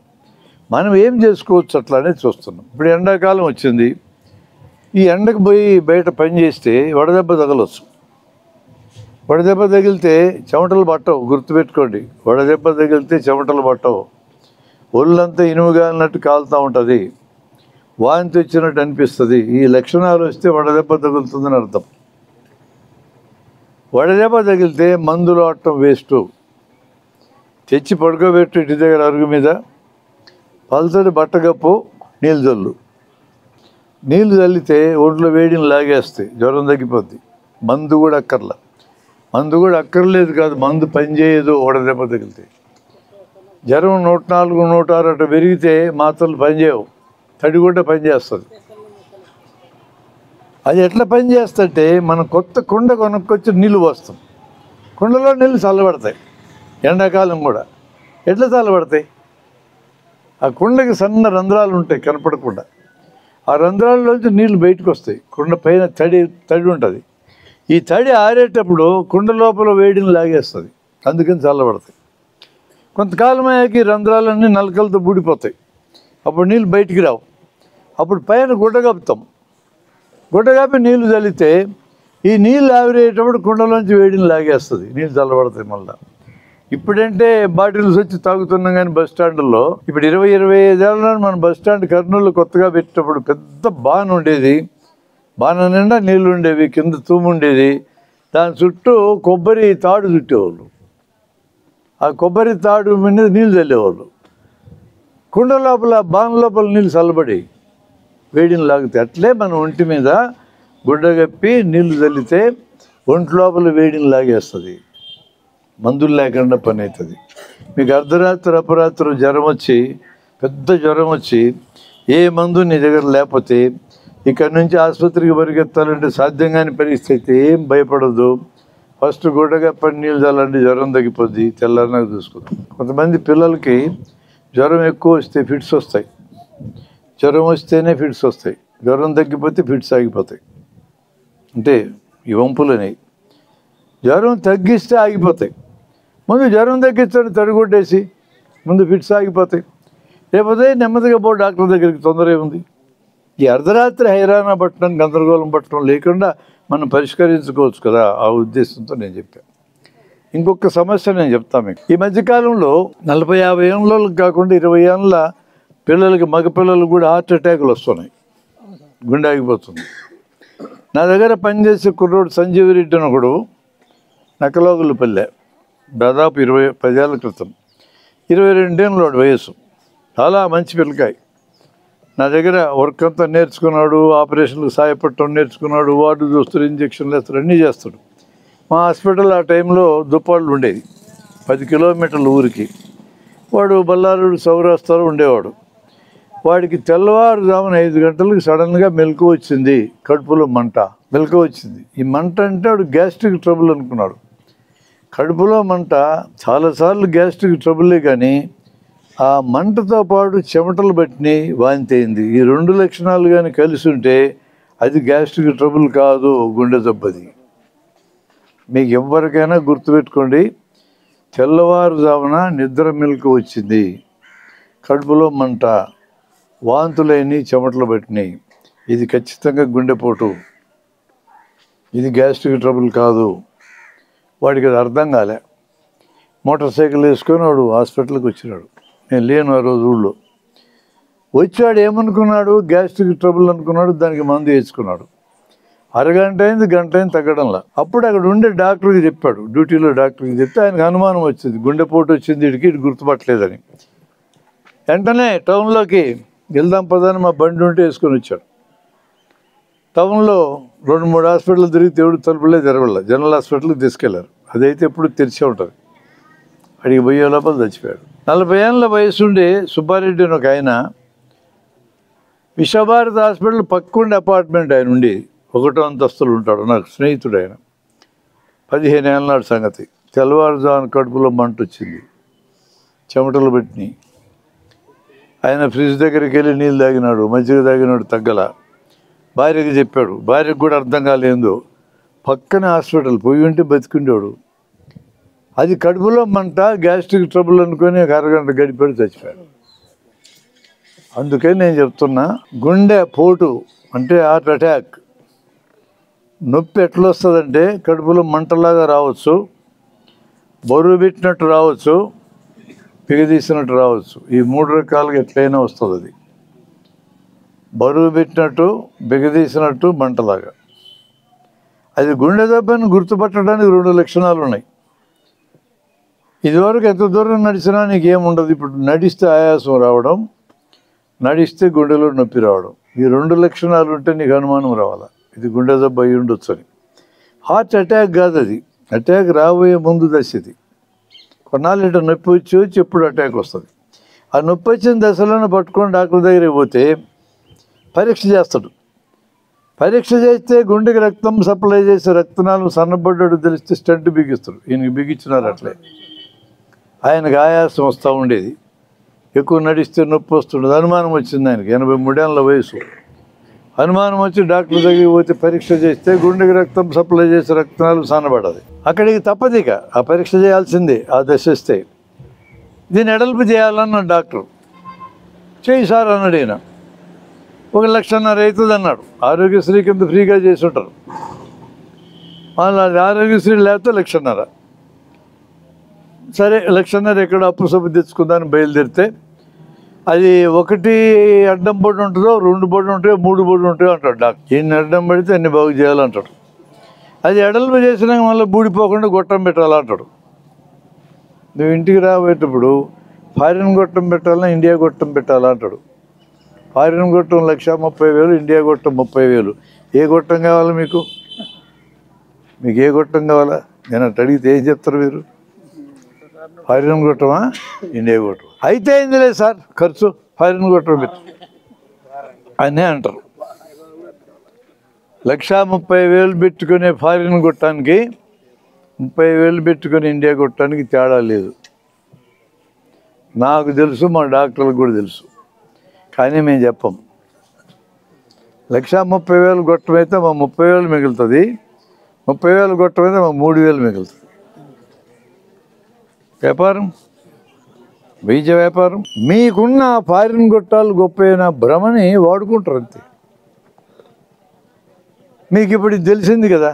Speaker 1: మనం ఏం చేసుకోవచ్చు అట్లానే చూస్తున్నాం. ఇప్పుడు ఎండాకాలం వచ్చింది. ఈ ఎండకు పోయి బయట పని చేస్తే వడదెబ్బ తగలవచ్చు. వడదెబ్బ తగిలితే చెమటలు పట్టవు, గుర్తుపెట్టుకోండి. వడదెబ్బ తగిలితే చెమటలు పట్టవు. ఒళ్ళంతా ఇనుముగాలినట్టు కాలుతూ ఉంటుంది, వాంతి వచ్చినట్టు అనిపిస్తుంది. ఈ లక్షణాలు వస్తే వడదెబ్బ తగులుతుందని అర్థం. వడదెబ్బ తగిలితే మందులు ఆడటం వేస్ట్. తెచ్చి పడుకోబెట్టు ఇంటి దగ్గర అరుగు మీద, పలసటి బట్టగప్పు, నీళ్ళు జల్లు. నీళ్ళు చల్లితే ఒంట్లో వేడిని లాగేస్తాయి, జ్వరం తగ్గిపోద్ది. మందు కూడా అక్కర్లేదు కాదు, మందు పనిచేయదు వడదెబ్బ తగిలితే. జ్వరం 104, 106 అట్లా పెరిగితే మాత్రలు పనిచేయవు, తడిగుడ్డ పనిచేస్తుంది. అది ఎట్లా పనిచేస్తుంటే, మనం కొత్త కుండ కొనుక్కొచ్చి నీళ్ళు పోస్తాం. కుండలో నీళ్ళు చల్లబడతాయి. ఎండాకాలం కూడా ఎట్లా చల్లబడతాయి? ఆ కుండకి సన్న రంధ్రాలు ఉంటాయి కనపడకుండా. ఆ రంధ్రాల్లోంచి నీళ్ళు బయటకు వస్తాయి. కుండ పైన తడి ఉంటుంది. ఈ తడి ఆరేటప్పుడు కుండ లోపల వేడిని లాగేస్తుంది, అందుకని చల్లబడతాయి. కొంతకాలం అయ్యాక ఈ రంధ్రాలన్నీ నలకలతో బూడిపోతాయి. అప్పుడు నీళ్ళు బయటికి రావు. అప్పుడు పైన గుడ్డ కప్పుతాం. గుడ్డ కప్పి నీళ్లు చల్లితే ఈ నీళ్ళు ఆవిరేటప్పుడు కుండలోంచి వేడిని లాగేస్తుంది, నీళ్ళు చల్లబడతాయి. మళ్ళీ ఇప్పుడంటే బాటిల్స్ వచ్చి తాగుతున్నాం, కానీ బస్ స్టాండ్లో ఇప్పుడు 20-25 ఏళ్ళ మన బస్ స్టాండ్ కర్నూలు కొత్తగా పెట్టినప్పుడు పెద్ద బాన్ ఉండేది. బాణ నిండా నీళ్ళు ఉండేవి, కింద తూము ఉండేది. దాని చుట్టూ కొబ్బరి తాడు చుట్టేవాళ్ళు. ఆ కొబ్బరి తాడు మీద నీళ్ళు చల్లేవాళ్ళు. కుండ లోపల, బాణ లోపల నీళ్ళు చల్లబడి వేడిని లాగితే, అట్లే మన ఒంటి మీద గుడ్డ కప్పి నీళ్లు చల్లితే ఒంటి లోపల వేడిని లాగేస్తుంది. మందులు లేకుండా పని అవుతుంది. మీకు అర్ధరాత్రి అపరాత్రి జ్వరం వచ్చి, పెద్ద జ్వరం వచ్చి, ఏ మందు నీ దగ్గర లేకపోతే ఇక్కడ నుంచి ఆసుపత్రికి పరిగెత్తాలంటే సాధ్యం కాని పరిస్థితి. ఏం భయపడదు. ఫస్ట్ గుడ్డగా పని నీళ్ళు చల్లండి, జ్వరం తగ్గిపోద్ది. తెల్లారినాక చూసుకుందాం. కొంతమంది పిల్లలకి జ్వరం ఎక్కువ వస్తే ఫిట్స్ వస్తాయి. జ్వరం వస్తేనే ఫిట్స్ వస్తాయి, జ్వరం తగ్గిపోతే ఫిట్స్ ఆగిపోతాయి. అంటే ఈ వంపులు అనేవి జ్వరం తగ్గిస్తే ఆగిపోతాయి. ముందు జ్వరం తగ్గించండి, తడిగొట్టేసి ముందు ఫిట్స్ ఆగిపోతాయి. లేకపోతే నెమ్మదిగా పో డాక్టర్ దగ్గరికి, తొందర ఏముంది. ఈ అర్ధరాత్రి హైరాణ పట్టడం, గందరగోళం పట్టడం లేకుండా మనం పరిష్కరించుకోవచ్చు కదా, ఆ ఉద్దేశంతో నేను చెప్పాను. ఇంకొక సమస్య నేను చెప్తాను మీకు. ఈ మధ్యకాలంలో 40-50 ఏళ్ళకి కాకుండా 20 ఏళ్ళ పిల్లలకి, మగపిల్లలు కూడా హార్ట్ అటాకులు వస్తున్నాయి, గుండె ఆగిపోతుంది. నా దగ్గర పనిచేసే కుర్రోడు సంజీవ్ రెడ్డి అని ఒకడు, నక్కలోగులపల్లె, దాదాపు 10 ఏళ్ళ క్రితం, 22 ఏళ్ళ వయసు, చాలా మంచి పిల్లకాయ. నా దగ్గర వర్క్ అంతా నేర్చుకున్నాడు, ఆపరేషన్లకు సాయపడటం నేర్చుకున్నాడు, వార్డు చూస్తాడు, ఇంజక్షన్లు వేస్తాడు, అన్నీ చేస్తాడు. మా హాస్పిటల్ ఆ టైంలో దుప్పాళ్ళు ఉండేది, 10 కిలోమీటర్ల ఊరికి. వాడు బల్లారుడు సౌరాష్ట్రలో ఉండేవాడు. వాడికి తెల్లవారుజామున 5 గంటలకు సడన్గా మెలకు వచ్చింది, కడుపులో మంట, మెలకు వచ్చింది. ఈ మంట అంటే వాడు గ్యాస్ట్రిక్ ట్రబుల్ అనుకున్నాడు. కడుపులో మంట చాలాసార్లు గ్యాస్ట్రిక్ ట్రబులే, కానీ ఆ మంటతో పాటు చెమటలు పట్టినాయి, వాంతి అయింది. ఈ 2 లక్షణాలు కానీ కలిసి ఉంటే అది గ్యాస్ట్రిక్ ట్రబుల్ కాదు, గుండె జబ్బది. మీకు ఎవరికైనా గుర్తుపెట్టుకోండి, తెల్లవారుజామున నిద్ర మెలకు వచ్చింది, కడుపులో మంట, వాంతులైనవి, చెమటలు పట్టినాయి, ఇది ఖచ్చితంగా గుండెపోటు, ఇది గ్యాస్ట్రిక్ ట్రబుల్ కాదు. వాడికి అది అర్థం కాలే. మోటార్ సైకిల్ వేసుకొని వాడు హాస్పిటల్కి వచ్చినాడు. నేను లేను ఆ రోజు ఊళ్ళో. వచ్చాడు, ఏమనుకున్నాడు, గ్యాస్ట్రిక్ ట్రబుల్ అనుకున్నాడు, దానికి మందు వేసుకున్నాడు. అరగంట అయింది, గంట అయింది, తగ్గడంలా. అప్పుడు అక్కడ ఉండే డాక్టర్కి చెప్పాడు, డ్యూటీలో డాక్టర్కి చెప్తే ఆయనకు అనుమానం వచ్చింది, గుండెపోటు వచ్చింది వీడికి, ఇటు గుర్తుపట్టలేదని. వెంటనే టౌన్లోకి వెళ్దాం పదని మా బండి ఉంటే వేసుకొని వచ్చాడు. టౌన్లో 2-3 హాస్పిటల్ తిరిగి దేవుడు తలుపులే తెరవల్ల, జనరల్ హాస్పిటల్కి తీసుకెళ్లారు. అదైతే ఎప్పుడు తెరిచే ఉంటుంది. అడిగి పోయే లోపల చచ్చిపోయాడు. 40 ఏళ్ళ వయసు ఉండే సుబ్బారెడ్డి అని ఒక ఆయన, విశ్వభారతి హాస్పిటల్ పక్కుండే అపార్ట్మెంట్ ఆయన ఉండి 1వ అంతస్తులు ఉంటాడు, నాకు స్నేహితుడు ఆయన. 15 ఏళ్ళ నాడు సంగతి. తెల్లవారుజామున కడుపులో మంట వచ్చింది, చెమటలు పెట్టినాయి. ఆయన ఫ్రిడ్జ్ దగ్గరికి వెళ్ళి నీళ్ళు తాగినాడు, మజ్జిగ తాగినాడు, తగ్గల. భార్యకి చెప్పాడు, భార్యకు కూడా అర్థం కాలేదు. పక్కన హాస్పిటల్ పోయి ఉంటే బతికుండేవాడు. అది కడుపులో మంట, గ్యాస్ట్రిక్ ట్రబుల్ అనుకొని ఒక అరగంట గడిపాడు, చచ్చిపోయాడు. అందుకని నేను చెప్తున్నా, గుండె పోటు అంటే హార్ట్ అటాక్, నొప్పి ఎట్లా వస్తుందంటే కడుపులో మంటలాగా రావచ్చు, బరువు పెట్టినట్టు రావచ్చు, పిగదీసినట్టు రావచ్చు. ఈ 3 రకాలుగా ఎట్లయినా వస్తుంది. అది బరువు పెట్టినట్టు, బిగదీసినట్టు, మంటలాగా. అది గుండె దెబ్బని గుర్తుపట్టడానికి 2 లక్షణాలు ఉన్నాయి. ఇదివరకు ఎంత దూరం నడిచినా నీకేముండదు, ఇప్పుడు నడిస్తే ఆయాసం రావడం, నడిస్తే గుండెలో నొప్పి రావడం. ఈ 2 లక్షణాలు ఉంటే నీకు అనుమానం రావాలా, ఇది గుండె దెబ్బ అయి ఉండొచ్చు అని. హార్ట్ అటాక్ కాదు అది, అటాక్ రాబోయే ముందు దశ ఇది. కొన్నాళ్ళు ఇటు నొప్పి వచ్చి ఎప్పుడు అటాక్ వస్తుంది. ఆ నొప్పి వచ్చిన దశలోనే పట్టుకొని డాక్టర్ దగ్గరికి పోతే పరీక్ష చేస్తాడు. పరీక్ష చేస్తే గుండెకి రక్తం సప్లై చేసే రక్తనాళం సన్నబడ్డాడు తెలిస్తే స్టంట్ బిగిస్తాడు. ఈయనకి బిగించినారు అట్లే. ఆయనకు ఆయాసం వస్తూ ఉండేది, ఎక్కువ నడిస్తే నొప్పి వస్తుండేది. అనుమానం వచ్చింది ఆయనకి, 83 ఏళ్ళ వయసు. అనుమానం వచ్చి డాక్టర్ దగ్గరికి పోతే పరీక్ష చేస్తే గుండెకి రక్తం సప్లై చేసే రక్తనాళం సన్నబడ్డది. అక్కడికి తప్పదిక, ఆ పరీక్ష చేయాల్సిందే. ఆ దశ వస్తే దీన్ని ఎడల్పు చేయాలన్న డాక్టర్. చేయి సార్ అన్నాడు ఈయన. 1,50,000 అవుతుంది అన్నాడు. ఆరోగ్యశ్రీ కింద ఫ్రీగా చేసి ఉంటారు. వాళ్ళు ఆరోగ్యశ్రీ లేకపోతే 1,50,000. సరే 1,50,000 ఎక్కడ అప్పు సబ్బు తెచ్చుకుందాన్ని బయలుదేరితే అది 1 అడ్డం బొడ్డు ఉంటుందో, 2 బొడ్డు ఉంటాయో, 3 బొడ్డు ఉంటాయో అంటాడు డాక్టర్. ఎన్ని అడ్డం పడితే అన్ని బాగు చేయాలంటాడు. అది ఎడల్పు చేసినాక మళ్ళీ బూడిపోకుండా గొట్టం పెట్టాలంటాడు. నువ్వు ఇంటికి రాబోయేటప్పుడు ఫారిన్ గొట్టం పెట్టాలన్నా ఇండియా గొట్టం పెట్టాలా అంటాడు. ఫారిన్ గొట్టం 1,30,000, ఇండియా గొట్టం 30,000. ఏ గొట్టం కావాలా మీకు? మీకు ఏ గొట్టం కావాలా? నేను అట్టు అడిగితే ఏం చెప్తారు మీరు? ఫారిన్ గొట్టమా, ఇండియా గొట్టం? అయితే అయింది లేదు సార్ ఖర్చు, ఫారిన్ గొట్టం పెట్టు అనే అంటారు. 1,30,000 పెట్టుకునే ఫారిన్ గొట్టానికి 30,000 పెట్టుకుని ఇండియా గొట్టానికి తేడా లేదు. నాకు తెలుసు, మా డాక్టర్లకు కూడా తెలుసు, కానీ మేము చెప్పం. 1,30,000 గొట్టం అయితే మా 30,000 మిగులుతుంది, 30,000 గొట్టం అయితే మా 3,000 మిగులుతుంది. వ్యాపారం, బీజ వ్యాపారం. మీకున్న ఫారిన్ గొట్టాలు గొప్పైన భ్రమని వాడుకుంటారు అంతే. మీకు ఇప్పుడు ఇది తెలిసింది కదా.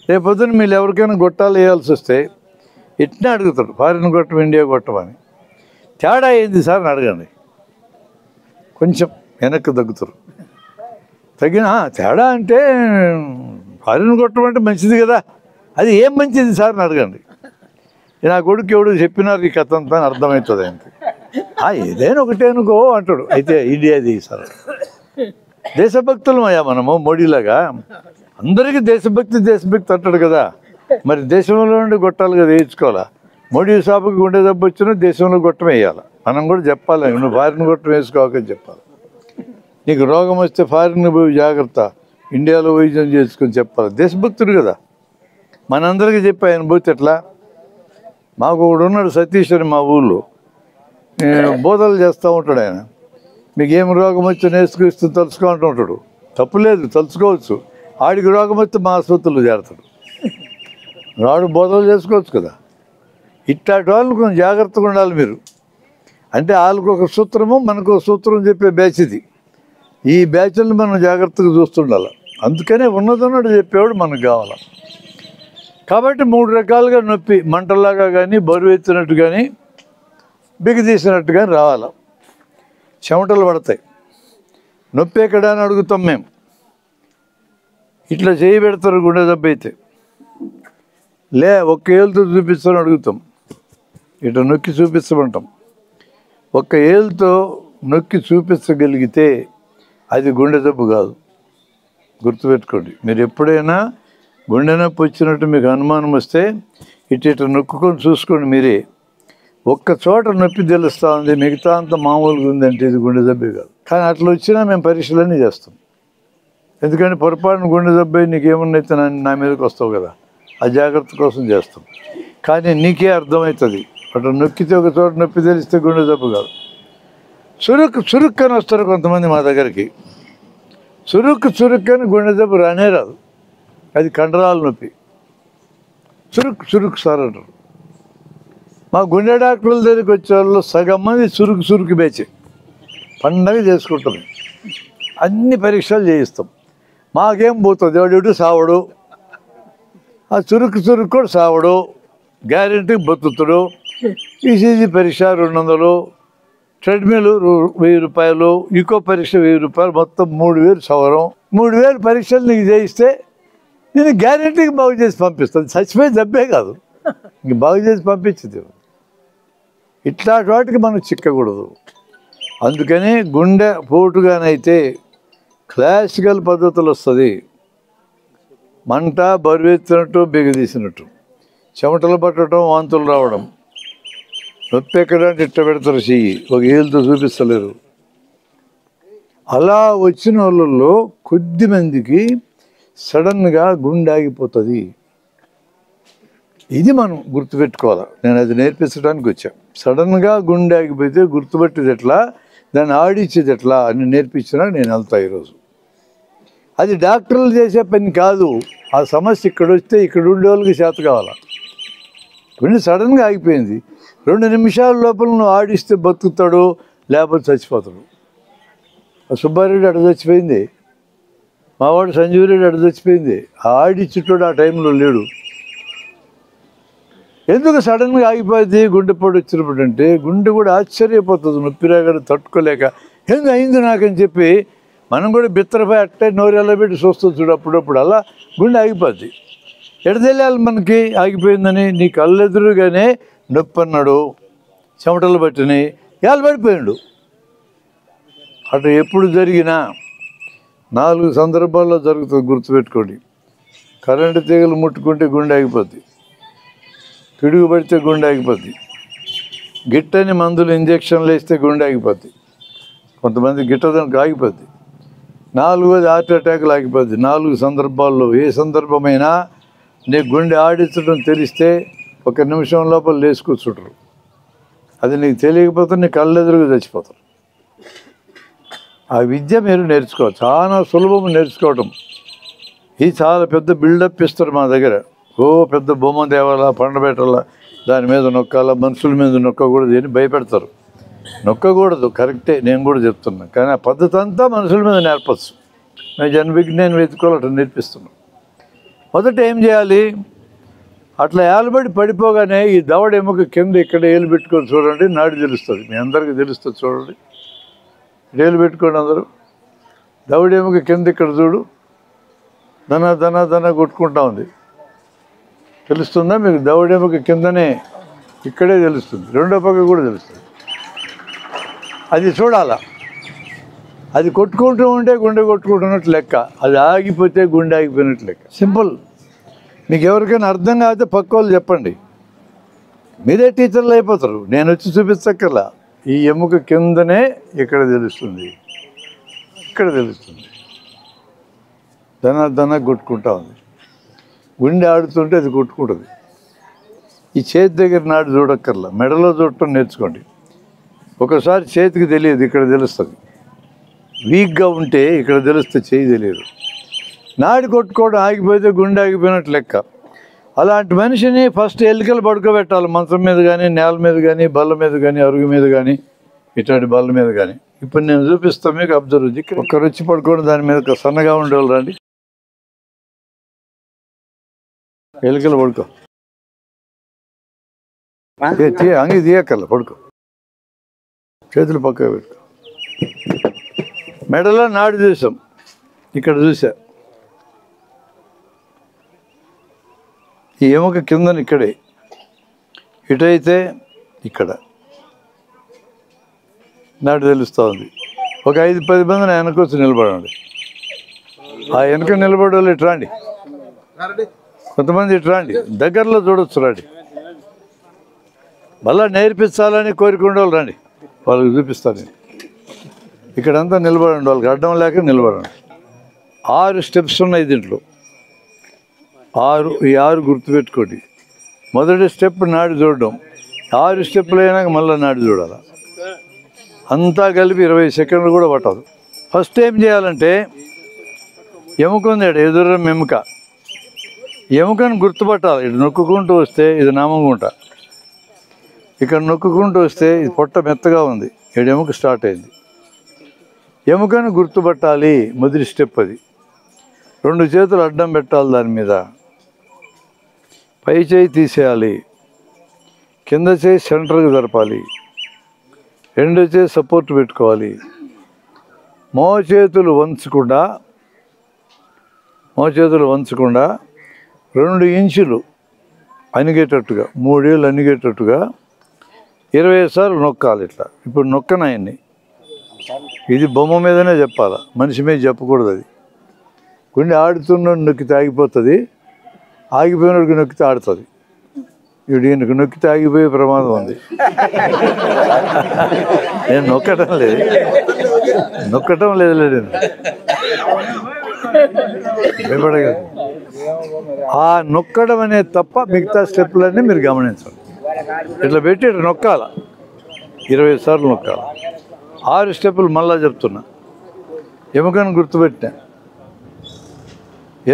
Speaker 1: రేపొద్దున మీరు ఎవరికైనా గొట్టాలు వేయాల్సి వస్తే ఎట్లా అడుగుతాడు, ఫారిన్ గొట్టం ఇండియా గొట్టం అని. తేడా ఏంది సార్ అని అడగండి, కొంచెం వెనక్కి తగ్గుతారు. తేడా అంటే ఫారిన్ గొట్టం అంటే మంచిది కదా, అది ఏం మంచిది సార్ అని అడగండి. నా కొడుకు ఎవడు చెప్పినారు ఈ కథ అంతా అని అర్థమవుతుంది ఆయనకి. ఏదైనా ఒకటే అనుకో అంటాడు. అయితే ఇండియాది సార్, దేశభక్తులం అయ్యా మనము మోడీలాగా. అందరికీ దేశభక్తి అంటాడు కదా. మరి దేశంలో నుండి గొట్టాలుగా వేయించుకోవాలా. మోడీ సాబుకి గుండె దెబ్బ వచ్చినా దేశంలో గొట్టం వేయాలి. మనం కూడా చెప్పాలి, నువ్వు ఫారిన్ గొట్టం వేసుకోకని చెప్పాలి. నీకు రోగం వస్తే ఫారిన్ పోయి జాగ్రత్త, ఇండియాలో వైద్యం చేసుకొని చెప్పాలి. దేశభక్తుడు కదా. మనందరికీ చెప్పి ఆయన పోతే ఎట్లా. మాకు ఒకడు ఉన్నాడు సతీష్ అని మా ఊళ్ళో, బోధలు చేస్తూ ఉంటాడు ఆయన. మీకు ఏం రోగం వచ్చి నేర్చుకొస్తూ తలుచుకుంటూ ఉంటాడు. తప్పులేదు, తలుచుకోవచ్చు. ఆడికి రోగం వస్తే మా ఆసుపత్రిలో చేరతాడు. వాడు బోధలు చేసుకోవచ్చు కదా. ఇట్లాంటి వాళ్ళు కొంచెం జాగ్రత్తగా ఉండాలి మీరు. అంటే వాళ్ళకు ఒక సూత్రము, మనకు ఒక సూత్రం చెప్పే బ్యాచ్ ఇది. ఈ బ్యాచ్లను మనం జాగ్రత్తగా చూస్తుండాలి. అందుకనే ఉన్నదన్నట్టు చెప్పేవాడు మనకు కావాలి. కాబట్టి 3 రకాలుగా నొప్పి, మంటలాగా కానీ, బరువు ఎత్తినట్టు కానీ, బిగదీసినట్టు కానీ రావాలి. చెమటలు పడతాయి. నొప్పి ఎక్కడ అని అడుగుతాం మేము. ఇట్లా చేయి పెడతారు గుండె దెబ్బ అయితే. ఒక్క ఏలుతో చూపిస్తామని అడుగుతాం. ఇట్లా నొక్కి చూపించమంటాం. ఒక్క ఏలుతో నొక్కి చూపించగలిగితే అది గుండె దెబ్బ కాదు. గుర్తుపెట్టుకోండి. మీరు ఎప్పుడైనా గుండె నొప్పి వచ్చినట్టు మీకు అనుమానం వస్తే ఇట్లా నొక్కుకొని చూసుకోండి మీరే. ఒక్క చోట నొప్పి తెలుస్తూ ఉంది, మిగతా అంతా మామూలుగా ఉందంటే ఇది గుండె దెబ్బే కాదు. కానీ అట్లా వచ్చినా మేము పరీక్షలన్నీ చేస్తాం. ఎందుకంటే పొరపాటున గుండె దెబ్బ నీకేమన్నైతే నా మీదకి వస్తావు కదా, ఆ జాగ్రత్త కోసం చేస్తాం. కానీ నీకే అర్థమవుతుంది, అట్లా నొక్కితే ఒక చోట నొప్పి తెలిస్తే గుండె దెబ్బ కాదు. చురుక్కని వస్తారు కొంతమంది మా దగ్గరికి. చురుక్కని గుండె దెబ్బ రానే రాదు. అది కండరాల నొప్పి. చురుకు సార్ అంటారు. మా గుండె డాక్టర్ల దగ్గరికి వచ్చే వాళ్ళు సగం మంది చురుకు బేచే పండగ చేసుకుంటాం. అన్ని పరీక్షలు చేయిస్తాం. మాకేం పోతుంది, వాడు సావడు. ఆ చురుకు కూడా సావడు, గ్యారెంటీ బతుకుతాడు. ఈసీజీ పరీక్ష 200, ట్రెడ్మిల్ 1000 రూపాయలు, ఈకో పరీక్ష 1000 రూపాయలు, మొత్తం 3000 సవరం. 3000 పరీక్షలు నీకు చేయిస్తే నేను గ్యారెంటీకి బాగు చేసి పంపిస్తాను. చచ్చిపోయి దెబ్బే కాదు, ఇంక బాగు చేసి పంపించింది. ఇట్లాంటి వాటికి మనం చిక్కకూడదు. అందుకని గుండె పోటుగానైతే క్లాసికల్ పద్ధతులు వస్తుంది. మంట, బరువెత్తినట్టు, బిగదీసినట్టు, చెమటలు పట్టడం, వాంతులు రావడం. నొప్పి ఎక్కడంటే ఇట్ట పెడతారు చెయ్యి, ఒక ఏళ్ళతో చూపిస్తలేరు. అలా వచ్చిన వాళ్ళల్లో కొద్దిమందికి సడన్గా గుండె ఆగిపోతుంది. ఇది మనం గుర్తుపెట్టుకోవాలి. నేను అది నేర్పించడానికి వచ్చాను. సడన్గా గుండె ఆగిపోతే గుర్తుపట్టేది ఎట్లా, దాన్ని ఆడిచ్చేది ఎట్లా అని నేర్పించినా నేను వెళ్తా ఈరోజు. అది డాక్టర్లు చేసే పని కాదు. ఆ సమస్య ఇక్కడ వస్తే ఇక్కడ ఉండే వాళ్ళకి చేత కావాలి. గుండె సడన్గా ఆగిపోయింది, 2 నిమిషాల లోపల నువ్వు ఆడిస్తే బతుకుతాడు, లేకపోతే చచ్చిపోతాడు. సుబ్బారెడ్డి అడ చచ్చిపోయింది, మావాడు సంజీవరెడ్డి అడ చచ్చిపోయింది. ఆడిచ్చుటాడు ఆ టైంలో లేడు. ఎందుకు సడన్గా ఆగిపోయింది గుండెపోటు వచ్చినప్పుడు అంటే, గుండె కూడా ఆశ్చర్యపోతుంది, నొప్పి రాగానే తట్టుకోలేక ఎందుకు అయింది నాకని చెప్పి మనం కూడా బిత్తరపై అట్టే నోరెలా పెట్టి చూస్తూ చూడు. అప్పుడప్పుడు అలా గుండె ఆగిపోద్ది. ఎడ తెలియాలి మనకి ఆగిపోయిందని? నీ కళ్ళెదురుగానే నొప్పి అన్నాడు, చెమటలు పట్టినాయి, పడిపోయాడు. అటు ఎప్పుడు జరిగినా 4 సందర్భాల్లో జరుగుతుంది, గుర్తుపెట్టుకోండి. కరెంటు తీగలు ముట్టుకుంటే గుండె ఆగిపోద్ది, పిడుగు పడితే గుండె ఆగిపోద్ది, గిట్టని మందులు ఇంజక్షన్లు వేస్తే గుండె ఆగిపోద్ది, కొంతమంది గిట్టదానికి ఆగిపోద్ది. 4వది హార్ట్ అటాక్లు ఆగిపోద్ది. 4 సందర్భాల్లో ఏ సందర్భమైనా నీ గుండె ఆడించడం తెలిస్తే 1 నిమిషం లోపల లేచి కూర్చుంటారు. అది నీకు తెలియకపోతే నీ కళ్ళెదురుగా చచ్చిపోతారు. ఆ విద్య మీరు నేర్చుకోవాలి, చాలా సులభం నేర్చుకోవటం. ఇది చాలా పెద్ద బిల్డప్ ఇస్తారు మా దగ్గర. పెద్ద బొమ్మ తేవాలా, పండబెట్టాలా, దాని మీద నొక్కాలా, మనుషుల మీద నొక్కకూడదు అని భయపెడతారు. నొక్కకూడదు, కరెక్టే, నేను కూడా చెప్తున్నా. కానీ ఆ పద్ధతి అంతా మనుషుల మీద నేర్పచ్చు. మేము జన్మవిజ్ఞానం వెతుకోవాలి అట్లా నేర్పిస్తున్నాం. మొదట ఏం చేయాలి, అట్లా ఏలబడి పడిపోగానే ఈ దవడ ఎముక కింద ఇక్కడ ఏలు పెట్టుకొని చూడండి, నాడి తెలుస్తుంది. మీ అందరికీ తెలుస్తుంది చూడండి. ఏలు పెట్టుకోండి అందరూ. దవడ ఎముక కింద ఇక్కడ చూడు, ధన ధన ధన కొట్టుకుంటా ఉంది. తెలుస్తుందా మీకు? దవడ ఎముక కిందనే ఇక్కడే తెలుస్తుంది, రెండో పక్క కూడా తెలుస్తుంది. అది చూడాలా. అది కొట్టుకుంటూ ఉంటే గుండె కొట్టుకుంటున్నట్టు లెక్క, అది ఆగిపోతే గుండె ఆగిపోయినట్టు లెక్క. సింపుల్. మీకు ఎవరికైనా అర్థం కాకపోతే పక్క వాళ్ళు చెప్పండి, మీరే టీచర్లు అయిపోతారు. నేను వచ్చి చూపించక్కర్లా. ఈ ఎముక కిందనే ఇక్కడ తెలుస్తుంది, ఇక్కడ తెలుస్తుంది. ధన ధన కొట్టుకుంటా ఉంది. గుండె ఆడుతుంటే అది కొట్టుకుంటుంది. ఈ చేతి దగ్గర నాడు చూడక్కర్లా, మెడలో చూడటం నేర్చుకోండి. ఒకసారి చేతికి తెలియదు, ఇక్కడ తెలుస్తుంది. వీక్గా ఉంటే ఇక్కడ తెలుస్తే చేయి తెలియదు. నాడి కొట్టుకోవడం ఆగిపోతే గుండె ఆగిపోయినట్టు లెక్క. అలాంటి మనిషిని ఫస్ట్ ఎలుకలు పడుకోబెట్టాలి, మంచం మీద కానీ, నేల మీద కానీ, బల్ల మీద కానీ, అరుగు మీద కానీ, ఇట్లాంటి బల్ల మీద కానీ. ఇప్పుడు నేను చూపిస్తాను మీకు, అబ్జర్వ్. ఇక్కడ ఒక్కరు వచ్చి పడుకోండి, దాని మీద సన్నగా ఉండేవాళ్ళు రండి. ఎలుకలు పడుకో, అంగి తీయక్కర్ల, పడుకో. చేతులు పక్కగా పెట్టుకో. మెడలో నాడు చూసాం, ఇక్కడ చూసా. ఈ ఎముక కిందని ఇక్కడే, ఇటైతే ఇక్కడ నాడు తెలుస్తూ ఉంది. ఒక 5-10 మంది వెనకొచ్చి నిలబడండి. ఆ వెనక నిలబడే వాళ్ళు ఇటు రండి, కొంతమంది ఇటు రండి, దగ్గరలో చూడొచ్చు రండి. మళ్ళా నేర్పించాలని కోరికుండే వాళ్ళు రండి, వాళ్ళకి చూపిస్తాను నేను. ఇక్కడంతా నిలబడండి, వాళ్ళకి అడ్డం లేక నిలబడండి. 6 స్టెప్స్ ఉన్నాయి దీంట్లో. 6 గుర్తుపెట్టుకోండి. మొదటి స్టెప్ నాడు చూడడం, 6 స్టెప్పులు అయినాక మళ్ళీ నాడు చూడాలి. అంతా కలిపి 20 సెకండ్లు కూడా పట్టదు. ఫస్ట్ ఏం చేయాలంటే, ఎముక ఉంది ఎదురు ఎముక, ఎముకను గుర్తుపట్టాలి. ఇటు నొక్కుంటూ వస్తే ఇది నామగుంట, ఇక్కడ నొక్కుంటూ వస్తే ఇది పొట్ట మెత్తగా ఉంది, ఇక్కడ ఎముక స్టార్ట్ అయింది. ఎముకను గుర్తుపట్టాలి, మొదటి స్టెప్ అది. 2 చేతులు అడ్డం పెట్టాలి, దాని మీద పై చేయి తీసేయాలి, కింద చేయి సెంటర్కి జరపాలి, 2 చేయి సపోర్ట్ పెట్టుకోవాలి. మోచేతులు వంచకుండా 2 ఇంచులు అణిగేటట్టుగా, 3 ఏళ్ళు అణిగేటట్టుగా 20 సార్లు నొక్కాలి. ఇట్లా ఇప్పుడు నొక్కనాయన్ని, ఇది బొమ్మ మీదనే చెప్పాలి, మనిషి మీద చెప్పకూడదు. అది గుండె ఆడుతున్న నొక్కితే ఆగిపోతుంది, ఆగిపోయినోడికి నొక్కితే ఆడుతుంది. ఇప్పుడు ఈయనకు నొక్కితే ఆగిపోయే ప్రమాదం ఉంది. నేను నొక్కటం లేదు నేను భయపడగలదు. ఆ నొక్కడం అనేది తప్ప మిగతా స్టెప్పులన్నీ మీరు గమనించండి. ఇట్లా పెట్టి ఇట్లా నొక్కాల, 20 సార్లు నొక్కాల. 6 స్టెప్పులు మళ్ళా చెప్తున్నా. ఎముకను గుర్తుపెట్టినా.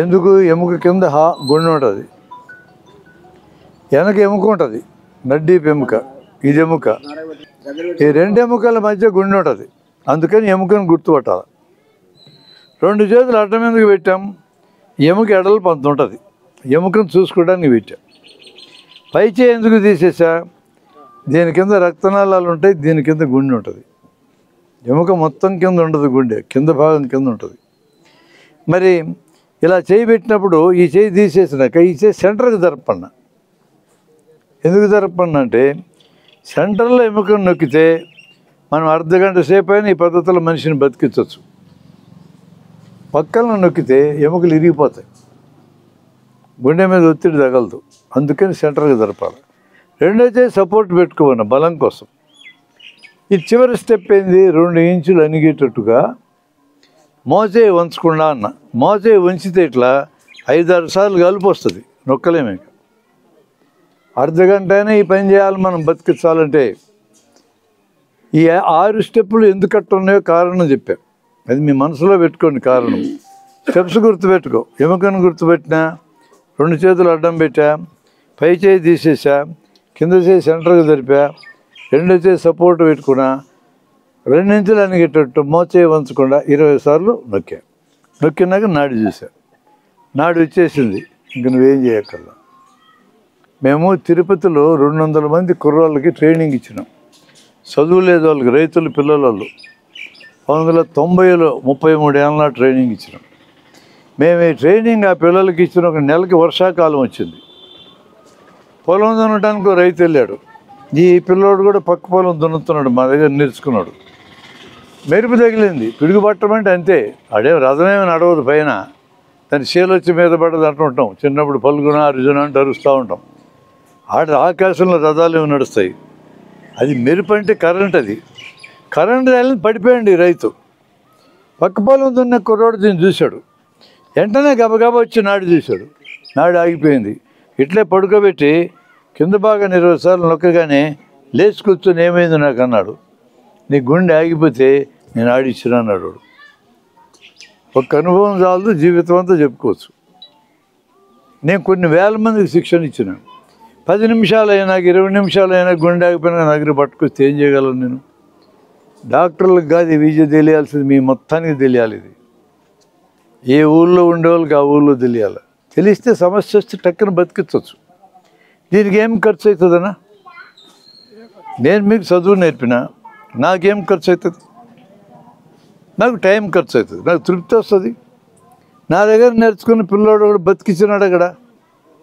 Speaker 1: ఎందుకు? ఎముక కింద గుండె ఉంటుంది, వెనక ఎముక ఉంటుంది, నడ్డీపు ఎముక, ఇది ఎముక. ఈ 2 ఎముకల మధ్య గుండె ఉంటుంది, అందుకని ఎముకను గుర్తుపట్టాలి. 2 చేతులు అడ్డం ఎందుకు పెట్టాం? ఎముక ఎడలు పంత ఉంటుంది, ఎముకను చూసుకోవడానికి పెట్టాం. పై చేయి ఎందుకు తీసేసా? దీని కింద రక్తనాళాలు ఉంటాయి, దీని కింద గుండె ఉంటుంది. ఎముక మొత్తం కింద ఉండదు, గుండె కింద భాగం కింద ఉంటుంది. మరి ఇలా చేయి పెట్టినప్పుడు ఈ చేయి తీసేసినాక ఈ చేయి సెంటర్కి జరపన్నా. ఎందుకు జరపన్నా అంటే, సెంటర్లో ఎముకను నొక్కితే మనం అర్ధగంట సేపు అయినా ఈ పద్ధతిలో మనిషిని బతికించవచ్చు. పక్కన నొక్కితే ఎముకలు ఇరిగిపోతాయి, గుండె మీద ఒత్తిడి తగలదు. అందుకని సెంటర్కి జరపాలి. 2 చేయి సపోర్ట్ పెట్టుకోమన్నా బలం కోసం. ఈ చివరి స్టెప్ ఏంది? 2 ఇంచులు అణిగేటట్టుగా మోచేయి వంచకుండా అన్న. మోచేయి వంచితే ఇట్లా 5-6 సార్లు కలిపి వస్తుంది, నొక్కలేమే. అర్ధగంట అయినా ఈ పని చేయాలి మనం బతికించాలంటే. ఈ 6 స్టెప్పులు ఎందుకు ఉన్నాయో కారణం చెప్పాను, అది మీ మనసులో పెట్టుకోండి కారణం. స్టెప్స్ గుర్తుపెట్టుకో. ఎముకను గుర్తుపెట్టినా, 2 చేతులు అడ్డం పెట్టా, పై చేయి తీసేసా, కింద చేయి సెంటర్కి జరిపా, 2 చేయి సపోర్ట్ పెట్టుకున్నా, 2 ఇంచులు అణిగేటట్టు మోచేయి వంచకుండా 20 సార్లు నొక్కా. నొక్కినాక నాడు చూసా, నాడు వచ్చేసింది, ఇంక నువ్వేం చేయక్కర్లా. మేము తిరుపతిలో 200 మంది కుర్రాళ్ళకి ట్రైనింగ్ ఇచ్చినాం. చదువు లేదు వాళ్ళకి, రైతుల పిల్లల వాళ్ళు. 1990లో 33 ఏళ్ళ ట్రైనింగ్ ఇచ్చినాం. మేము ఈ ట్రైనింగ్ ఆ పిల్లలకి ఇచ్చిన ఒక నెలకి వర్షాకాలం వచ్చింది. పొలం దున్నటానికి ఒక రైతు వెళ్ళాడు. ఈ పిల్లోడు కూడా పక్క పొలం దున్నుతున్నాడు, మా దగ్గర నేర్చుకున్నాడు. మెరుపు తగిలింది, పిడుగు పట్టమంటే అంతే. అడే రథమేమి నడవదు పైన, దాని చీలు వచ్చి మీద పడదు అంటుంటాం. చిన్నప్పుడు పల్గున అర్జున అంటే అరుస్తూ ఉంటాం. ఆకాశంలో రథాలు ఏమి నడుస్తాయి. అది మెరుపు అంటే కరెంట్. అది కరెంట్ తగిలింది, పడిపోయండి రైతు. పక్క పొలం దున్న కుర్రోడు దీన్ని చూశాడు. వెంటనే గబగబా వచ్చి నాడు చూశాడు. నాడు ఆగిపోయింది. ఇట్లే పడుకోబెట్టి కింద బాగా 20 సార్లు నొక్కగానే లేచి కూర్చొని ఏమైంది నాకు అన్నాడు. నీ గుండె ఆగిపోతే నేను ఆడిచ్చిన అన్నాడు. ఒక అనుభవం చాలదు, జీవితం అంతా చెప్పుకోవచ్చు. నేను కొన్ని వేల మందికి శిక్షణ ఇచ్చినాను. 10 నిమిషాలైనా 20 నిమిషాలైనా గుండె ఆగిపోయినా నా దగ్గర పట్టుకొస్తే ఏం చేయగలను నేను? డాక్టర్లకు కాదు ఈ విద్య తెలియాల్సింది, మీ మొత్తానికి తెలియాలి. ఇది ఏ ఊళ్ళో ఉండేవాళ్ళకి ఆ ఊళ్ళో తెలియాలి. తెలిస్తే సమస్య వస్తే టక్కున బతికించవచ్చు. దీనికి ఏం ఖర్చు అవుతుందన్నా? నేను మీకు చదువు నేర్పిన, నాకేం ఖర్చు అవుతుంది? నాకు టైం ఖర్చు అవుతుంది, నాకు తృప్తి వస్తుంది. నా దగ్గర నేర్చుకున్న పిల్లోడు కూడా బతికించినాడు అక్కడ.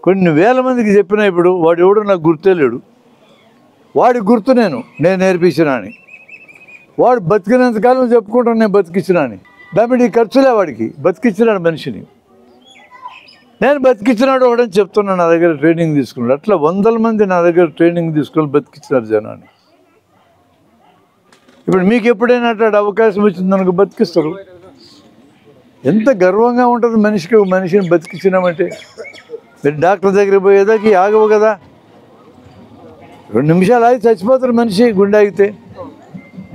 Speaker 1: కొన్ని వేల మందికి చెప్పినా ఇప్పుడు వాడు ఎవడో నాకు గుర్తే లేడు. వాడి గుర్తు నేను నేర్పించినా అని. వాడు బతికినంతకాలం చెప్పుకుంటాను నేను బతికించినా అని. దాని ఖర్చులే వాడికి. బతికించినాడు మనిషిని. నేను బతికించినాడు ఒకడని చెప్తున్నాను. నా దగ్గర ట్రైనింగ్ తీసుకున్నాడు. అట్లా 100 మంది నా దగ్గర ట్రైనింగ్ తీసుకొని బతికించినారు జనాన్ని. ఇప్పుడు మీకు ఎప్పుడైనా అట్లాంటి అవకాశం వచ్చిందనుకో బతికిస్తారు. ఎంత గర్వంగా ఉంటుంది మనిషికి, మనిషిని బతికించినామంటే. మీరు డాక్టర్ దగ్గరికి పోయేదానికి ఆగవు కదా. 2 నిమిషాలు ఆగి చచ్చిపోతారు మనిషి. గుండె ఆగితే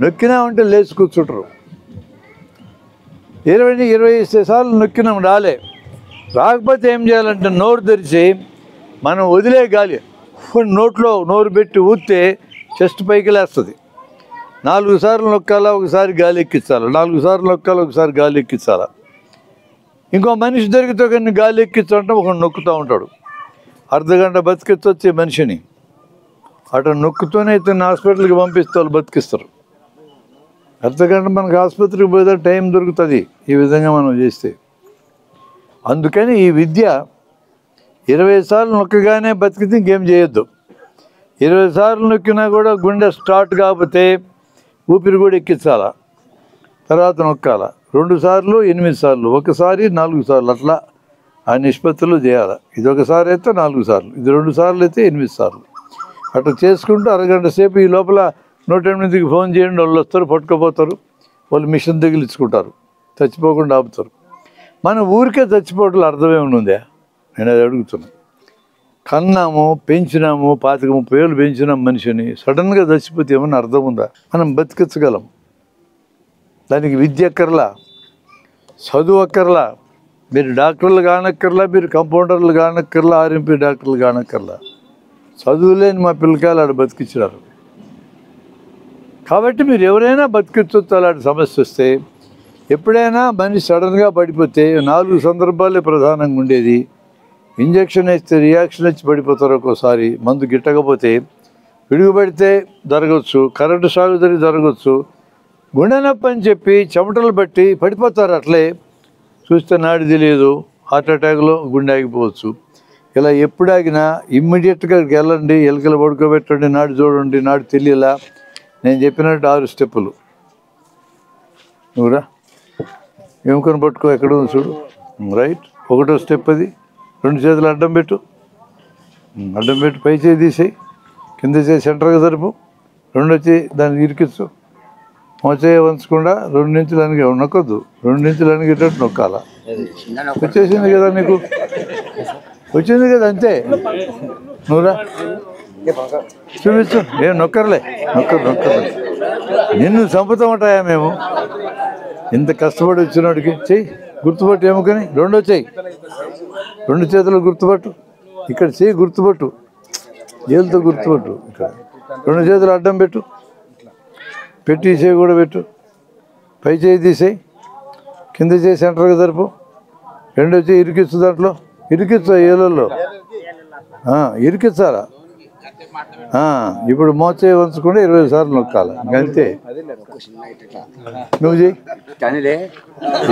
Speaker 1: నొక్కినా ఉంటే లేచి కూర్చుంటారు. 20-25 సార్లు నొక్కినాం, రాకపోతే ఏం చేయాలంటే నోరు తెరిచి మనం వదిలే గాలి నోట్లో నోరు పెట్టి ఊస్తే చెస్ట్ పైకి లేస్తుంది. 4 సార్లు నొక్కాలా, ఒకసారి గాలి ఎక్కించాలి. 4 సార్లు నొక్కాలి, ఒకసారి గాలి ఎక్కించాలా. ఇంకో మనిషి దొరికితే కొన్ని గాలి ఎక్కించాలంటే ఒకడు నొక్కుతూ ఉంటాడు. అర్ధగంట బతికించొచ్చే మనిషిని అటు నొక్కుతూనే ఇతను హాస్పిటల్కి పంపిస్తే వాళ్ళు బతికిస్తారు. అర్ధగంట మనకు ఆసుపత్రికి పోతే టైం దొరుకుతుంది ఈ విధంగా మనం చేస్తే. అందుకని ఈ విద్య 20 సార్లు నొక్కగానే బతికితే ఇంకేం చేయొద్దు. 20 సార్లు నొక్కినా కూడా గుండె స్టార్ట్ కాకపోతే ఊపిరి కూడా ఎక్కించాలా, తర్వాత నొక్కాలా. 2 సార్లు 8 సార్లు, ఒకసారి 4 సార్లు, అట్లా ఆ నిష్పత్తులు చేయాలి. ఇది ఒకసారి అయితే 4 సార్లు, ఇది 2 సార్లు అయితే 8 సార్లు. అట్లా చేసుకుంటూ అరగంట సేపు ఈ లోపల 108కి ఫోన్ చేయండి, వాళ్ళు వస్తారు, పట్టుకుపోతారు. వాళ్ళు మిషన్ తగిలించుకుంటారు, చచ్చిపోకుండా ఆపుతారు. మన ఊరికే చచ్చిపోవటం అర్థమే ఉందా? నేను అది అడుగుతున్నాను. కన్నాము, పెంచినాము, 25-30 ఏళ్ళు పెంచినాం మనిషిని, సడన్గా చచ్చిపోతే ఏమన్నా అర్థం ఉందా? మనం బతికించగలం. దానికి విద్య అక్కర్లా, చదువు అక్కర్లా, మీరు డాక్టర్లు కానక్కర్లా, మీరు కంపౌండర్లు కానక్కర్లా, ఆర్ఎంపీ డాక్టర్లు కానక్కర్లా. చదువులేని మా పిల్లకాయలు ఆడ బతికించినారు. కాబట్టి మీరు ఎవరైనా బతికించవచ్చు. అలాంటి సమస్య వస్తే ఎప్పుడైనా మనిషి సడన్గా పడిపోతే 4 సందర్భాలే ప్రధానంగా ఉండేది. ఇంజక్షన్ వేస్తే రియాక్షన్ వచ్చి పడిపోతారు. ఒక్కోసారి మందు గిట్టకపోతే పిడుగుపడితే జరగవచ్చు, కరెంటు షాక్ జరిగి జరగవచ్చు, గుండె నొప్పి అని చెప్పి చెమటలు బట్టి పడిపోతారు. అట్లే చూస్తే నాడి తెలియదు, హార్ట్ అటాక్లో గుండె ఆగిపోవచ్చు. ఇలా ఎప్పుడు ఆగినా ఇమ్మీడియట్గా వెళ్ళండి, ఎలుకలు పడుకోబెట్టండి, నాడు చూడండి. నాడు తెలియలా నేను చెప్పినట్టు 6 స్టెప్పులు. నువ్వురా ఎముకను పట్టుకో, ఎక్కడ ఉంది చూడు, రైట్. 1వ స్టెప్ అది. 2 చేతులు అడ్డం పెట్టు, అడ్డం పెట్టి పై చేయి తీసేయి, కింద చేయి సెంటర్గా జరుపు, 2వ చేయి దాన్ని ఇరికిచ్చు, మోచేయి వంచకుండా 2 ఇంచులు అనిగి నొక్కొద్దు, 2 ఇంచులు అనిగేటట్టు నొక్కాలా. వచ్చేసింది కదా నీకు, వచ్చింది కదా, అంతే. నువ్వురా చూపించు. ఏం నొక్కర్లే, నొక్కరు. నిన్ను చంపుతామంటాయా మేము? ఇంత కష్టపడి వచ్చినోడికి చెయ్యి గుర్తుపట్టు, ఏముకని 2వ చెయ్యి, 2 చేతులు గుర్తుపట్టు, ఇక్కడ చెయ్యి గుర్తుపట్టు, ఏళ్ళతో గుర్తుపట్టు. ఇక్కడ 2 చేతులు అడ్డం పెట్టు, పెట్టి చేయి కూడా పెట్టు, పై చేయి తీసేయి, కింద చేసి సెంటర్గా జరుపు. రెండో చేయి ఇరికిచ్చు, దాంట్లో ఇరికిచ్చు ఏళ్ళల్లో ఇరికిచ్చాలా. ఇప్పుడు మోచే వంచుకుంటే 20 సార్లు నొక్కాలి, అంతే. నువ్వు చెయ్యి,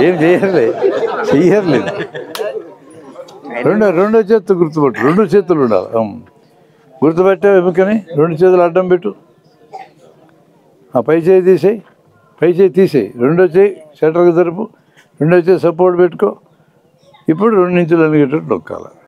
Speaker 1: ఏం చెయ్యర్లేదు. రెండో చేత్తో గుర్తుపట్టు, 2 చేతులు ఉండాలి. గుర్తుపెట్టే ఎముకని 2 చేతులు అడ్డం పెట్టు. పై చేయి తీసేయి, రెండో చేయి సెంటర్గా జరుపు, రెండో చేయి సపోర్ట్ పెట్టుకో. ఇప్పుడు 2 ఇంచులు అనిగేటట్టు నొక్కాలి.